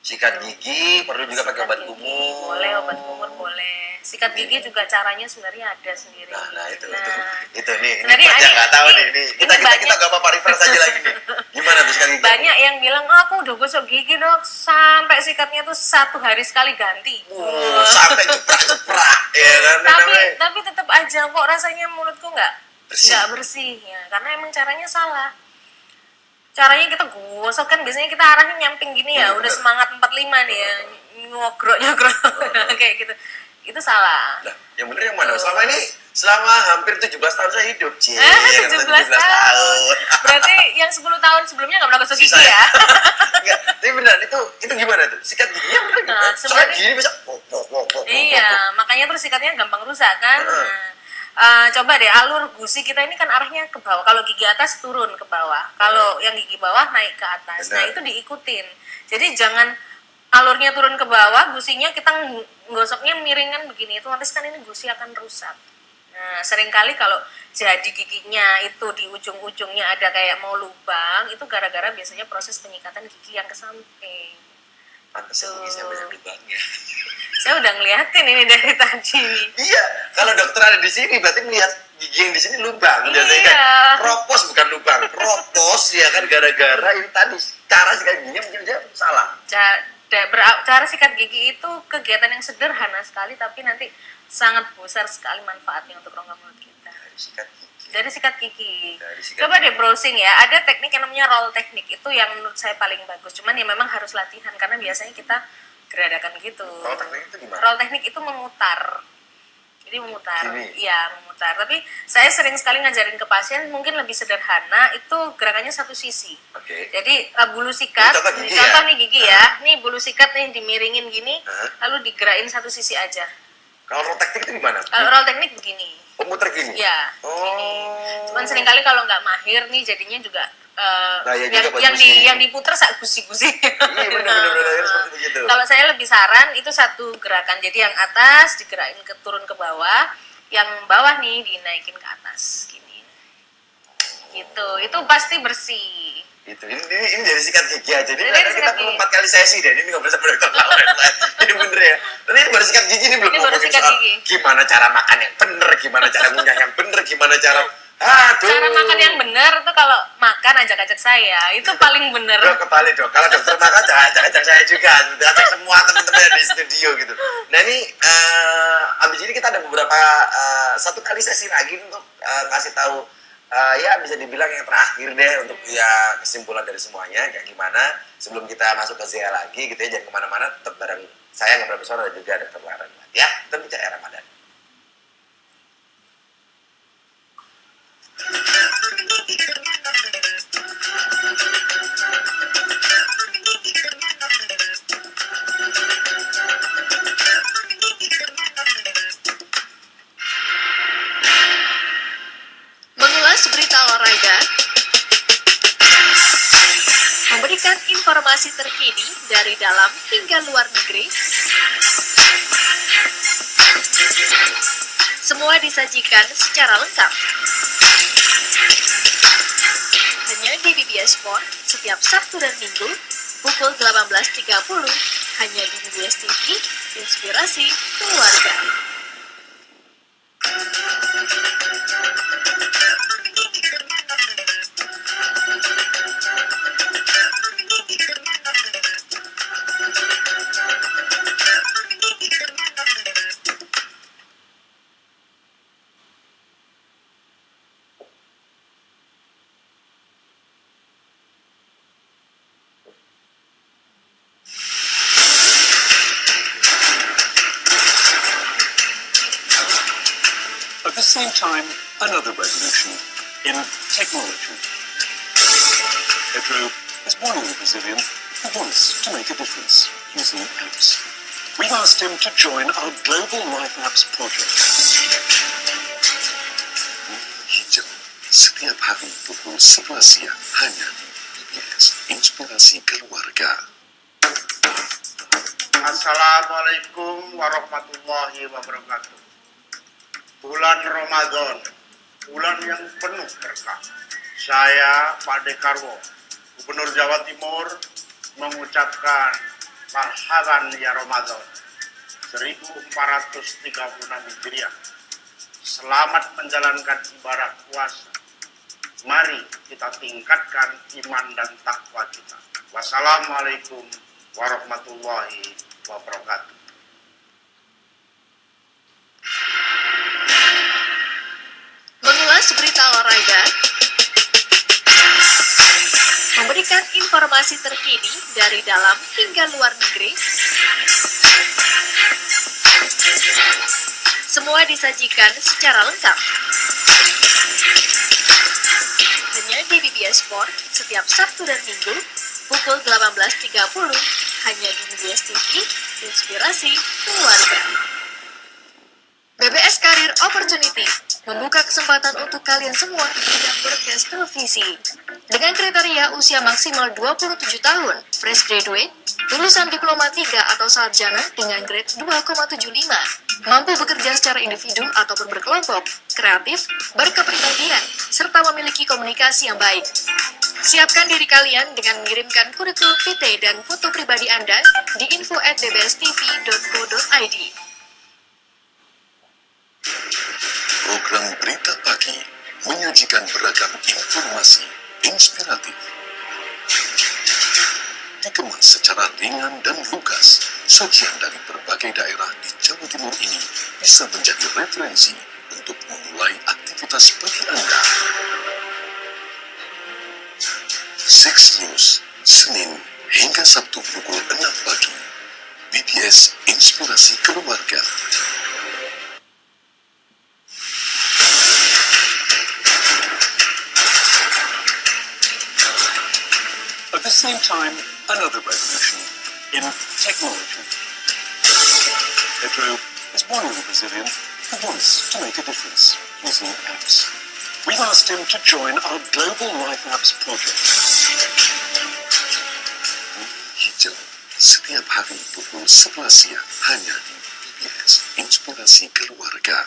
Sikat gigi perlu juga pakai obat kumur. Boleh, obat kumur boleh. Sikat gigi juga caranya sebenarnya ada sendiri. Nah itu nih. Sebenarnya ini nggak tahu nih. Kita nggak apa-apa reverse aja lagi nih. Gimana tuh sikat gigi? Banyak yang bilang, aku udah gosok gigi dok, sampai sikatnya tuh 1 hari sekali ganti. Sampai jeprak ya kan? Tapi tetap aja kok rasanya mulutku nggak bersih ya, karena emang caranya salah. Caranya kita gosok kan biasanya kita arahnya nyamping gini ya, udah semangat 45 nih ya, nyogrok kayak gitu. Itu salah. Nah, yang bener yang mana? Selama hampir 17 tahun saya hidup, Cie. 17 tahun. Berarti yang 10 tahun sebelumnya nggak pernah gosok gigi ya? Enggak, tapi benar itu gimana tuh? Sikat giginya bener gitu. Soalnya gini bisa Iya, makanya terus sikatnya gampang rusak kan. Coba deh alur gusi kita ini kan arahnya ke bawah. Kalau gigi atas turun ke bawah. Kalau yang gigi bawah naik ke atas. Nah, itu diikutin. Jadi jangan alurnya turun ke bawah, gusinya kita gosoknya miringan begini. Itu nanti kan ini gusi akan rusak. Nah, seringkali kalau jadi giginya itu di ujung-ujungnya ada kayak mau lubang, itu gara-gara biasanya proses penyikatan gigi yang ke samping. Pantesan gigi saya banyak lubangnya. Saya udah ngeliatin ini dari tadi nih. Iya, kalau dokter ada di sini berarti melihat gigi yang di sini lubang. Biasanya Iya. kan kropos bukan lubang, kropos ya kan gara-gara ini tadi cara sikat giginya mungkin dia salah. Cara sikat gigi itu kegiatan yang sederhana sekali tapi nanti sangat besar sekali manfaatnya untuk rongga mulut kita. Dari sikat gigi. Coba deh browsing ya, ada teknik yang namanya roll teknik, itu yang menurut saya paling bagus. Cuman ya memang harus latihan karena biasanya kita geradakan gitu. Roll teknik itu gimana? Roll teknik itu memutar. Jadi memutar, iya memutar. Tapi saya sering sekali ngajarin ke pasien mungkin lebih sederhana, itu gerakannya satu sisi. Jadi bulu sikat, contoh nih gigi ya, nih bulu sikat nih dimiringin gini, lalu digerakin satu sisi aja. Kalau roll teknik itu gimana? Kalau roll teknik begini. Muter gini? Iya. Cuman seringkali kalau nggak mahir nih jadinya juga yang diputer sak gusi-gusi. Iya benar-benar seperti begitu. Kalau saya lebih saran itu satu gerakan. Jadi yang atas digerakin turun ke bawah, yang bawah nih dinaikin ke atas gini. Gitu. Itu pasti bersih. Itu ini dari sikat gigi aja. Jadi kita perlu 4 kali sesi deh. Ini ngobrol sama dokter Lauren. Ini bener ya. Tapi ini baru sikat gigi nih belum ngomongin soal gimana cara makan yang bener, gimana cara ngunyah yang bener, gimana cara cara makan yang bener tuh kalau makan ajak-ajak saya itu paling bener. Kebalik dong. Kalau dokter makan ajak-ajak saya juga, ajak semua teman-teman di studio gitu. Nah ini abis ini kita ada beberapa satu kali sesi lagi untuk kasih tahu ya bisa dibilang yang terakhir deh untuk ya kesimpulan dari semuanya kayak gimana sebelum kita masuk ke Zia lagi gitu ya, jangan kemana-mana, tetap bareng saya nggak profesor dan juga dokter Lauren ya, kita bicara Ramadan. Mengulas berita olahraga, memberikan informasi terkini dari dalam hingga luar negeri. Semua disajikan secara lengkap. Hanya di BBS Sport setiap Sabtu dan Minggu pukul 18.30 hanya di BBS TV, inspirasi keluarga. At the same time, another revolution in technology. Pedro is one young Brazilian who wants to make a difference using apps. We've asked him to join our Global Life Apps project. Hijau setiap hari pukul 11 siang hanya di BBS Inspirasi Keluarga. Assalamualaikum warahmatullahi wabarakatuh. Bulan Ramadan, bulan yang penuh berkah. Saya Pak Dekarwo, Gubernur Jawa Timur, mengucapkan marhaban ya Ramadan 1436 Hijriah. Selamat menjalankan ibadah puasa. Mari kita tingkatkan iman dan takwa kita. Wassalamualaikum warahmatullahi wabarakatuh. Mengulas berita olahraga, memberikan informasi terkini dari dalam hingga luar negeri. Semua disajikan secara lengkap. Hanya di BBS Sport setiap Sabtu dan Minggu pukul 18.30 hanya di BBS TV, inspirasi keluarga. BBS Career Opportunity membuka kesempatan untuk kalian semua di bidang broadcast televisi. Dengan kriteria usia maksimal 27 tahun, fresh graduate, lulusan diploma 3 atau sarjana dengan grade 2,75, mampu bekerja secara individu ataupun berkelompok, kreatif, berkepribadian, serta memiliki komunikasi yang baik. Siapkan diri kalian dengan mengirimkan kurikulum VT dan foto pribadi Anda di info@bbstv.co.id. Program Berita Pagi menyajikan beragam informasi inspiratif. Dikemas secara ringan dan lugas, sajian dari berbagai daerah di Jawa Timur ini bisa menjadi referensi untuk memulai aktivitas pagi Anda. 6 News, Senin hingga Sabtu pukul 6 pagi. BBS Inspirasi Keluarga. At the same time, another revolution in technology. Pedro is one young Brazilian who wants to make a difference using apps. We've asked him to join our Global Life Apps project. Hijau setiap hari pukul 11 siang hanya di BBS Inspirasi Keluarga.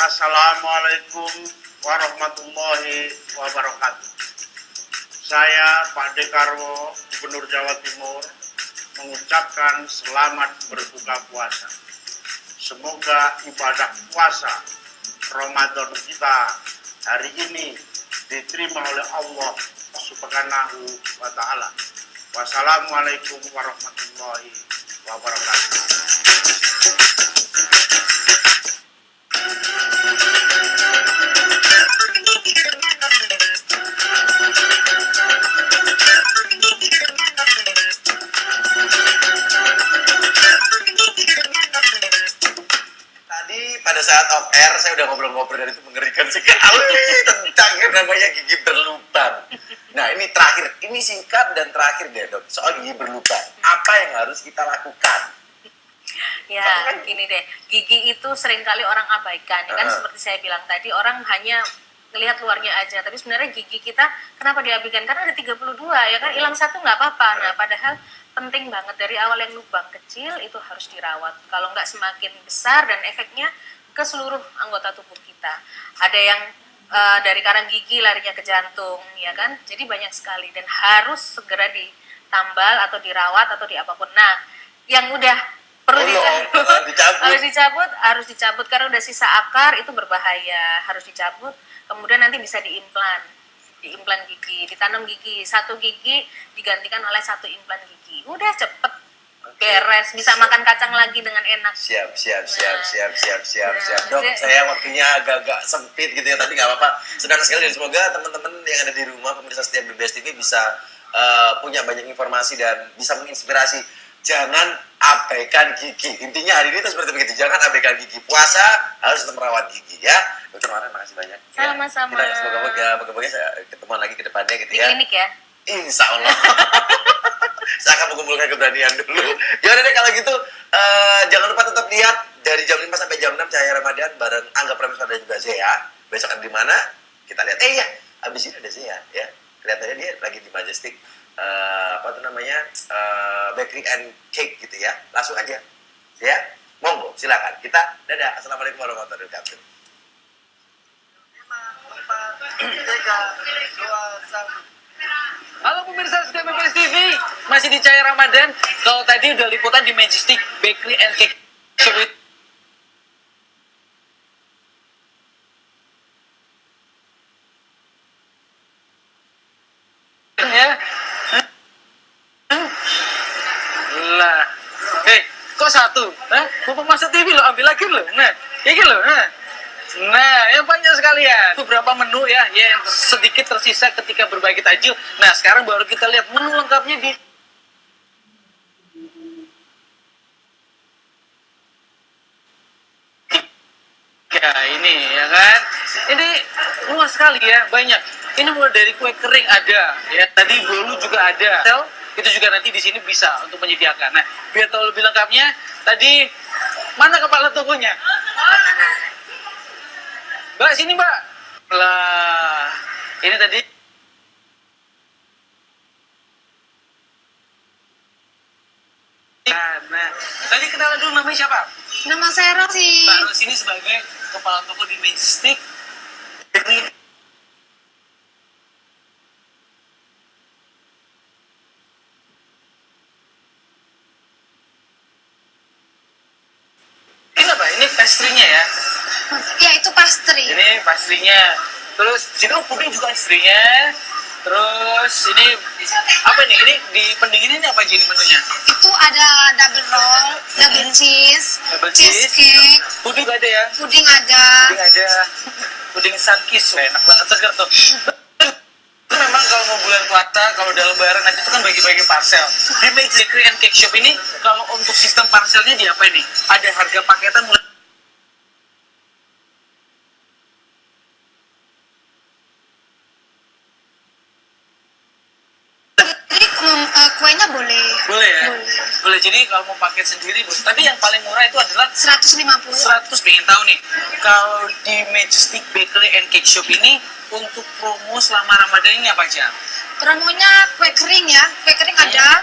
Assalamualaikum warahmatullahi wabarakatuh. Saya Pak Dekarwo, Gubernur Jawa Timur, mengucapkan selamat berbuka puasa. Semoga ibadah puasa Ramadan kita hari ini diterima oleh Allah Subhanahu wa Ta'ala. Wassalamualaikum warahmatullahi wabarakatuh. Pada saat off air saya udah ngobrol-ngobrol dan itu mengerikan sekali tentang yang namanya gigi berlubang. Nah ini terakhir, ini singkat dan terakhir deh dok, soal gigi berlubang. Apa yang harus kita lakukan? Ya gini deh, gigi itu seringkali orang abaikan, ya kan seperti saya bilang tadi, orang hanya ngelihat luarnya aja, tapi sebenarnya gigi kita kenapa diabaikan? Karena ada 32, ya kan, hilang satu nggak apa-apa. Nah padahal penting banget dari awal yang lubang kecil itu harus dirawat. Kalau nggak semakin besar dan efeknya ke seluruh anggota tubuh kita. Ada yang dari karang gigi larinya ke jantung, ya kan? Jadi banyak sekali dan harus segera ditambal atau dirawat atau diapapun. Nah, yang udah perlu harus dicabut karena udah sisa akar itu berbahaya, harus dicabut. Kemudian nanti bisa diimplan gigi, ditanam gigi, satu gigi digantikan oleh satu implan gigi. Udah cepet beres, bisa makan kacang lagi dengan enak. Siap. Dok, saya waktunya agak-agak sempit gitu ya, tapi nggak apa-apa. Senang sekali dan semoga teman-teman yang ada di rumah pemirsa setia BBS TV bisa punya banyak informasi dan bisa menginspirasi. Jangan abaikan gigi. Intinya hari ini itu seperti begitu. Jangan abaikan gigi. Puasa harus tetap merawat gigi ya. Dokter Mara, makasih banyak. Sama-sama. Ya. Semoga ketemuan lagi ke depannya gitu ya. Di klinik ya. Insya Allah. Saya akan mengumpulkan keberanian dulu. Yaudah deh kalau gitu, jangan lupa tetap lihat dari jam 5 sampai jam 6 Cahaya Ramadan bareng Angga Prameswara dan juga Zea. Besok ada di mana? Kita lihat. Iya, abis ini ada Zea ya. Kelihatannya dia lagi di Majestic. Bakery and Cake gitu ya. Langsung aja. Ya, monggo silakan. Kita dadah. Assalamualaikum warahmatullahi wabarakatuh. 5, 4, 3, 2, 1. Halo pemirsa setia BBS TV, masih di Cahaya Ramadan. Kalau tadi udah liputan di Majestic Bakery and Cake Shop ya. Lah, kok satu? Mumpung masuk TV lo, ambil lagi lo. Nah, kayak gitu lo. Nah, yang banyak sekalian. Beberapa menu ya, yang sedikit tersisa ketika berbagi takjil. Nah, sekarang baru kita lihat menu lengkapnya di Ya ini ya kan, ini luas sekali ya, banyak. Ini mulai dari kue kering ada, ya tadi bolu juga ada. Itu juga nanti di sini bisa untuk menyediakan. Nah, biar tahu lebih lengkapnya, tadi mana kepala tokonya? Mbak sini Mbak. Lah, ini tadi. Nah, tadi kenalan dulu namanya siapa? Nama saya Rosi. Mbak Rosi ini sebagai kepala toko di Majestic. Ini apa? Ini pastry-nya ya? Ya, itu pastry. Ini pastry-nya. Terus sini puding juga pastry-nya. Terus ini apa nih? Ini di pendingin ini apa aja ini menunya? Itu ada double roll, double cheese, cheesecake, puding ada ya? Puding ada. Puding ada. Puding Sunkist, enak banget, seger tuh. Itu memang kalau mau bulan puasa, kalau udah lebaran nanti itu kan bagi-bagi parcel. Di Magic Bakery and Cake Shop ini, kalau untuk sistem parcelnya di apa ini? Ada harga paketan mulai Kuenya boleh. Boleh ya? Boleh. Jadi kalau mau paket sendiri, boleh. Tapi yang paling murah itu adalah 150. 100. Pengen tahu nih, kalau di Majestic Bakery and Cake Shop ini untuk promo selama Ramadan ini apa aja? Promonya kue kering ya. Kue kering ada.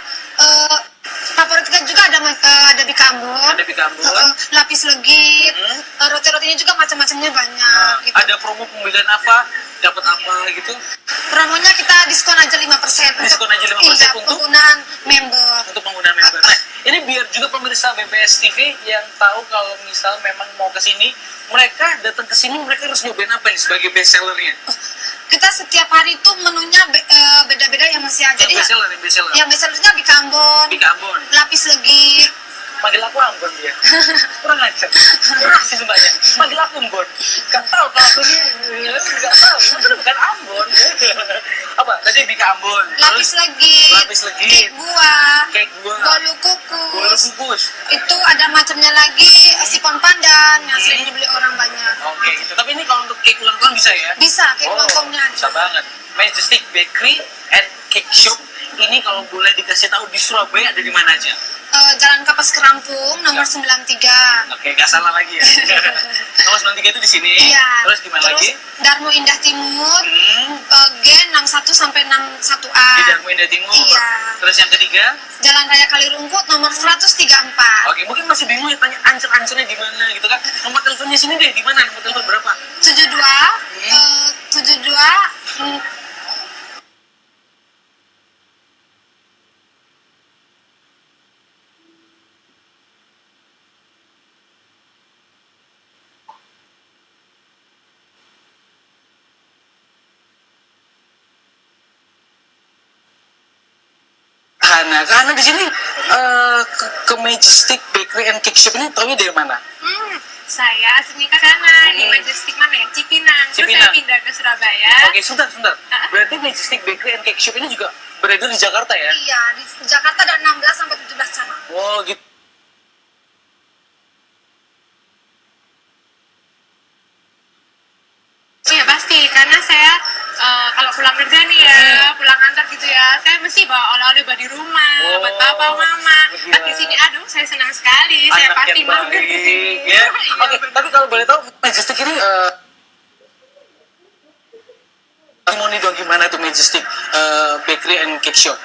Favorit kita juga ada bikambon. Ada bikambon. Lapis legit. Roti-rotinya juga macam-macamnya banyak. Gitu. Ada promo pembelian apa? Dapat apa gitu? Promonya kita diskon aja 5%. Diskon aja 5% iya, untuk penggunaan member. Untuk penggunaan member. Nah, ini biar juga pemirsa BBS TV yang tahu kalau misal memang mau ke sini, mereka datang ke sini mereka harus nyobain apa nih sebagai best sellernya? Kita setiap hari itu menunya beda-beda yang masih ada. Jadi best seller, best seller. Yang best sellernya bikambon. Bikambon. Lapis legit. Panggil aku Ambon dia. Kurang ajar. Kurang sih sebenarnya. Panggil aku Ambon. Gak tahu kalau aku ini gak tahu. Itu bukan Ambon. Apa? Tadi Bika Ambon. Lapis legit. Lapis legit. Cake buah. Bolu kukus. Bolu kukus. Itu ada macamnya lagi sipon pandan yang sering dibeli orang banyak. Oke, gitu. Tapi ini kalau untuk cake ulang tahun bisa ya? Bisa, cake ulang tahunnya ada. Bisa banget. Majestic Bakery and Cake Shop ini kalau boleh dikasih tahu di Surabaya ada di mana aja? Jalan Kapas Kerampung nomor 93. Oke, gak salah lagi ya. Nomor 93 itu di sini. Iya. Terus di mana lagi? Darmo Indah Timur. Gen 61 sampai 61A. Di Darmo Indah Timur. Iya. Terus yang ketiga? Jalan Raya Kalirungkut nomor 134. Oke, mungkin masih bingung ya tanya ancer-ancernya di mana gitu kan. Nomor teleponnya sini deh, di mana? Nomor telepon berapa? 72 Nah, karena di sini ke Majestic Bakery and Cake Shop ini taunya dari mana? Saya aslinya ke sana, di Majestic mana ya? Cipinang. Terus saya pindah ke Surabaya. Oke, sebentar. Berarti Majestic Bakery and Cake Shop ini juga berada di Jakarta ya? Iya, di Jakarta ada 16 sampai 17 cabang. Oh, gitu. Iya pasti, karena saya kalau pulang kerja nih ya, pulang kantor gitu ya, saya mesti bawa oleh-oleh buat di rumah, buat papa, mama. Tapi sini, aduh, saya senang sekali, saya pasti mampir ke sini. Ya. Oke, tapi kalau boleh tahu, Majestic ini mau nih dong gimana tuh Majestic Bakery and Cake Shop?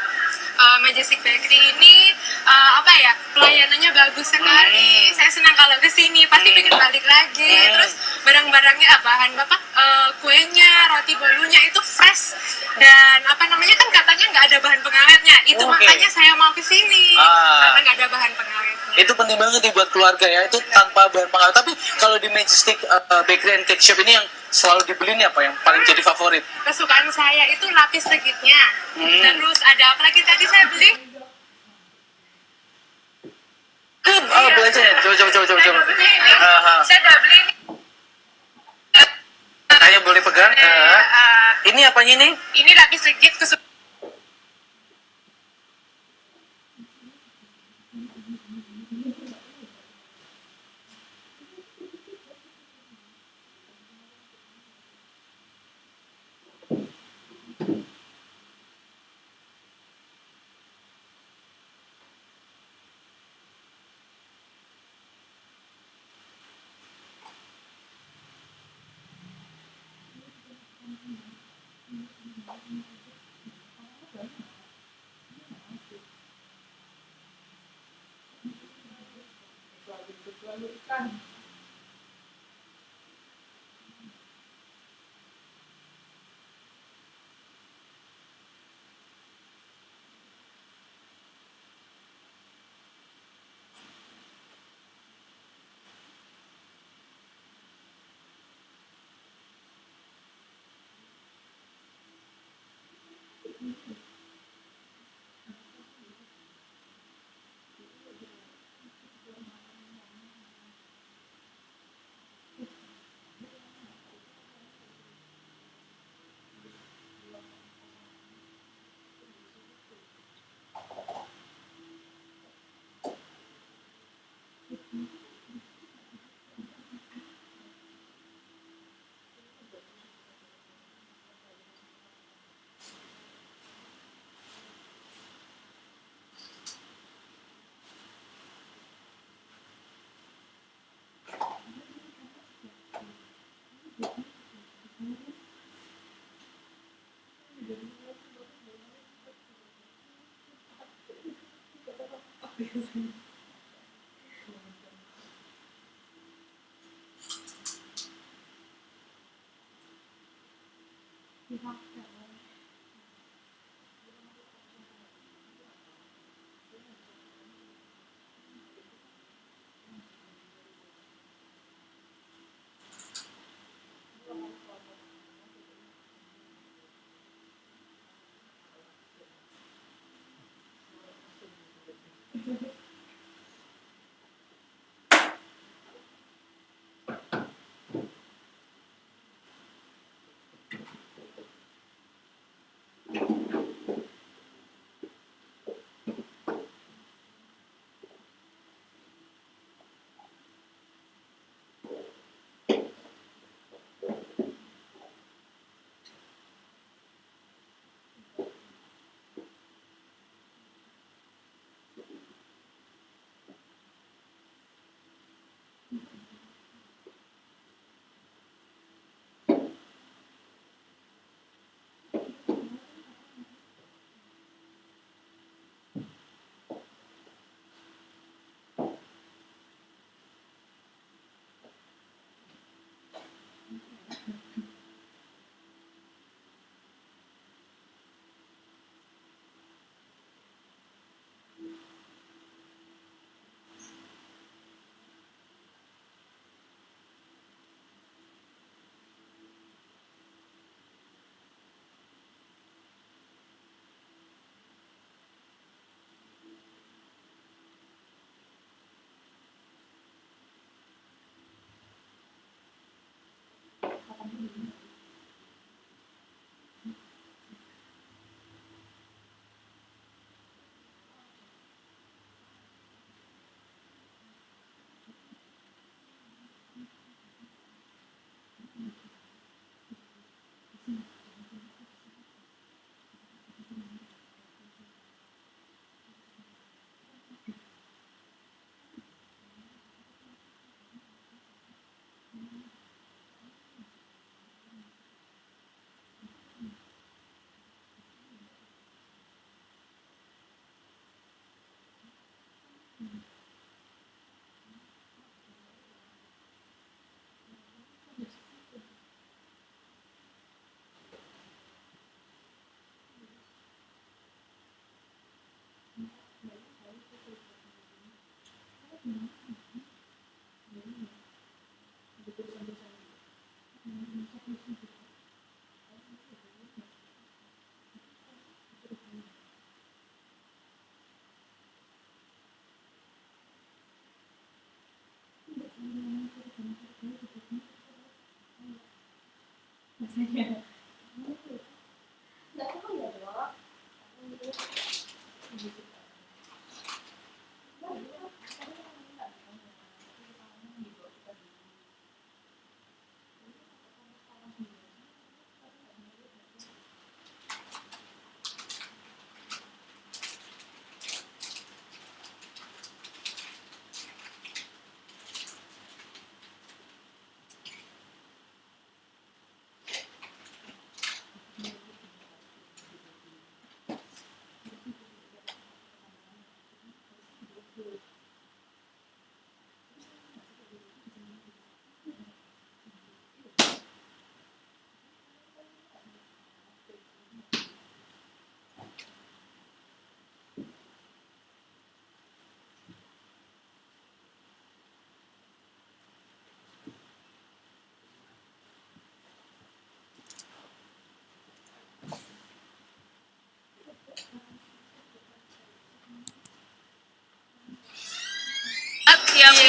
Majestic Bakery ini apa ya, pelayanannya bagus sekali. Saya senang kalau kesini, pasti pengen balik lagi. Terus barang-barangnya, bahan kuenya, roti bolunya itu fresh dan apa namanya kan katanya nggak ada bahan pengawetnya. Itu makanya saya mau kesini karena nggak ada bahan pengawetnya. Itu penting banget nih buat keluarga ya, itu tanpa bahan pengawet. Tapi kalau di Majestic Bakery and Cake Shop ini yang selalu dibeli nih apa yang paling jadi favorit? Kesukaan saya itu lapis legitnya. Terus ada apa lagi tadi saya beli? Belanja ya? Coba. Saya udah beli ini. Ayo boleh pegang. Ini apanya nih? Ini lapis legit kesukaan.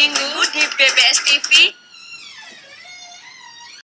Minggu di BBS TV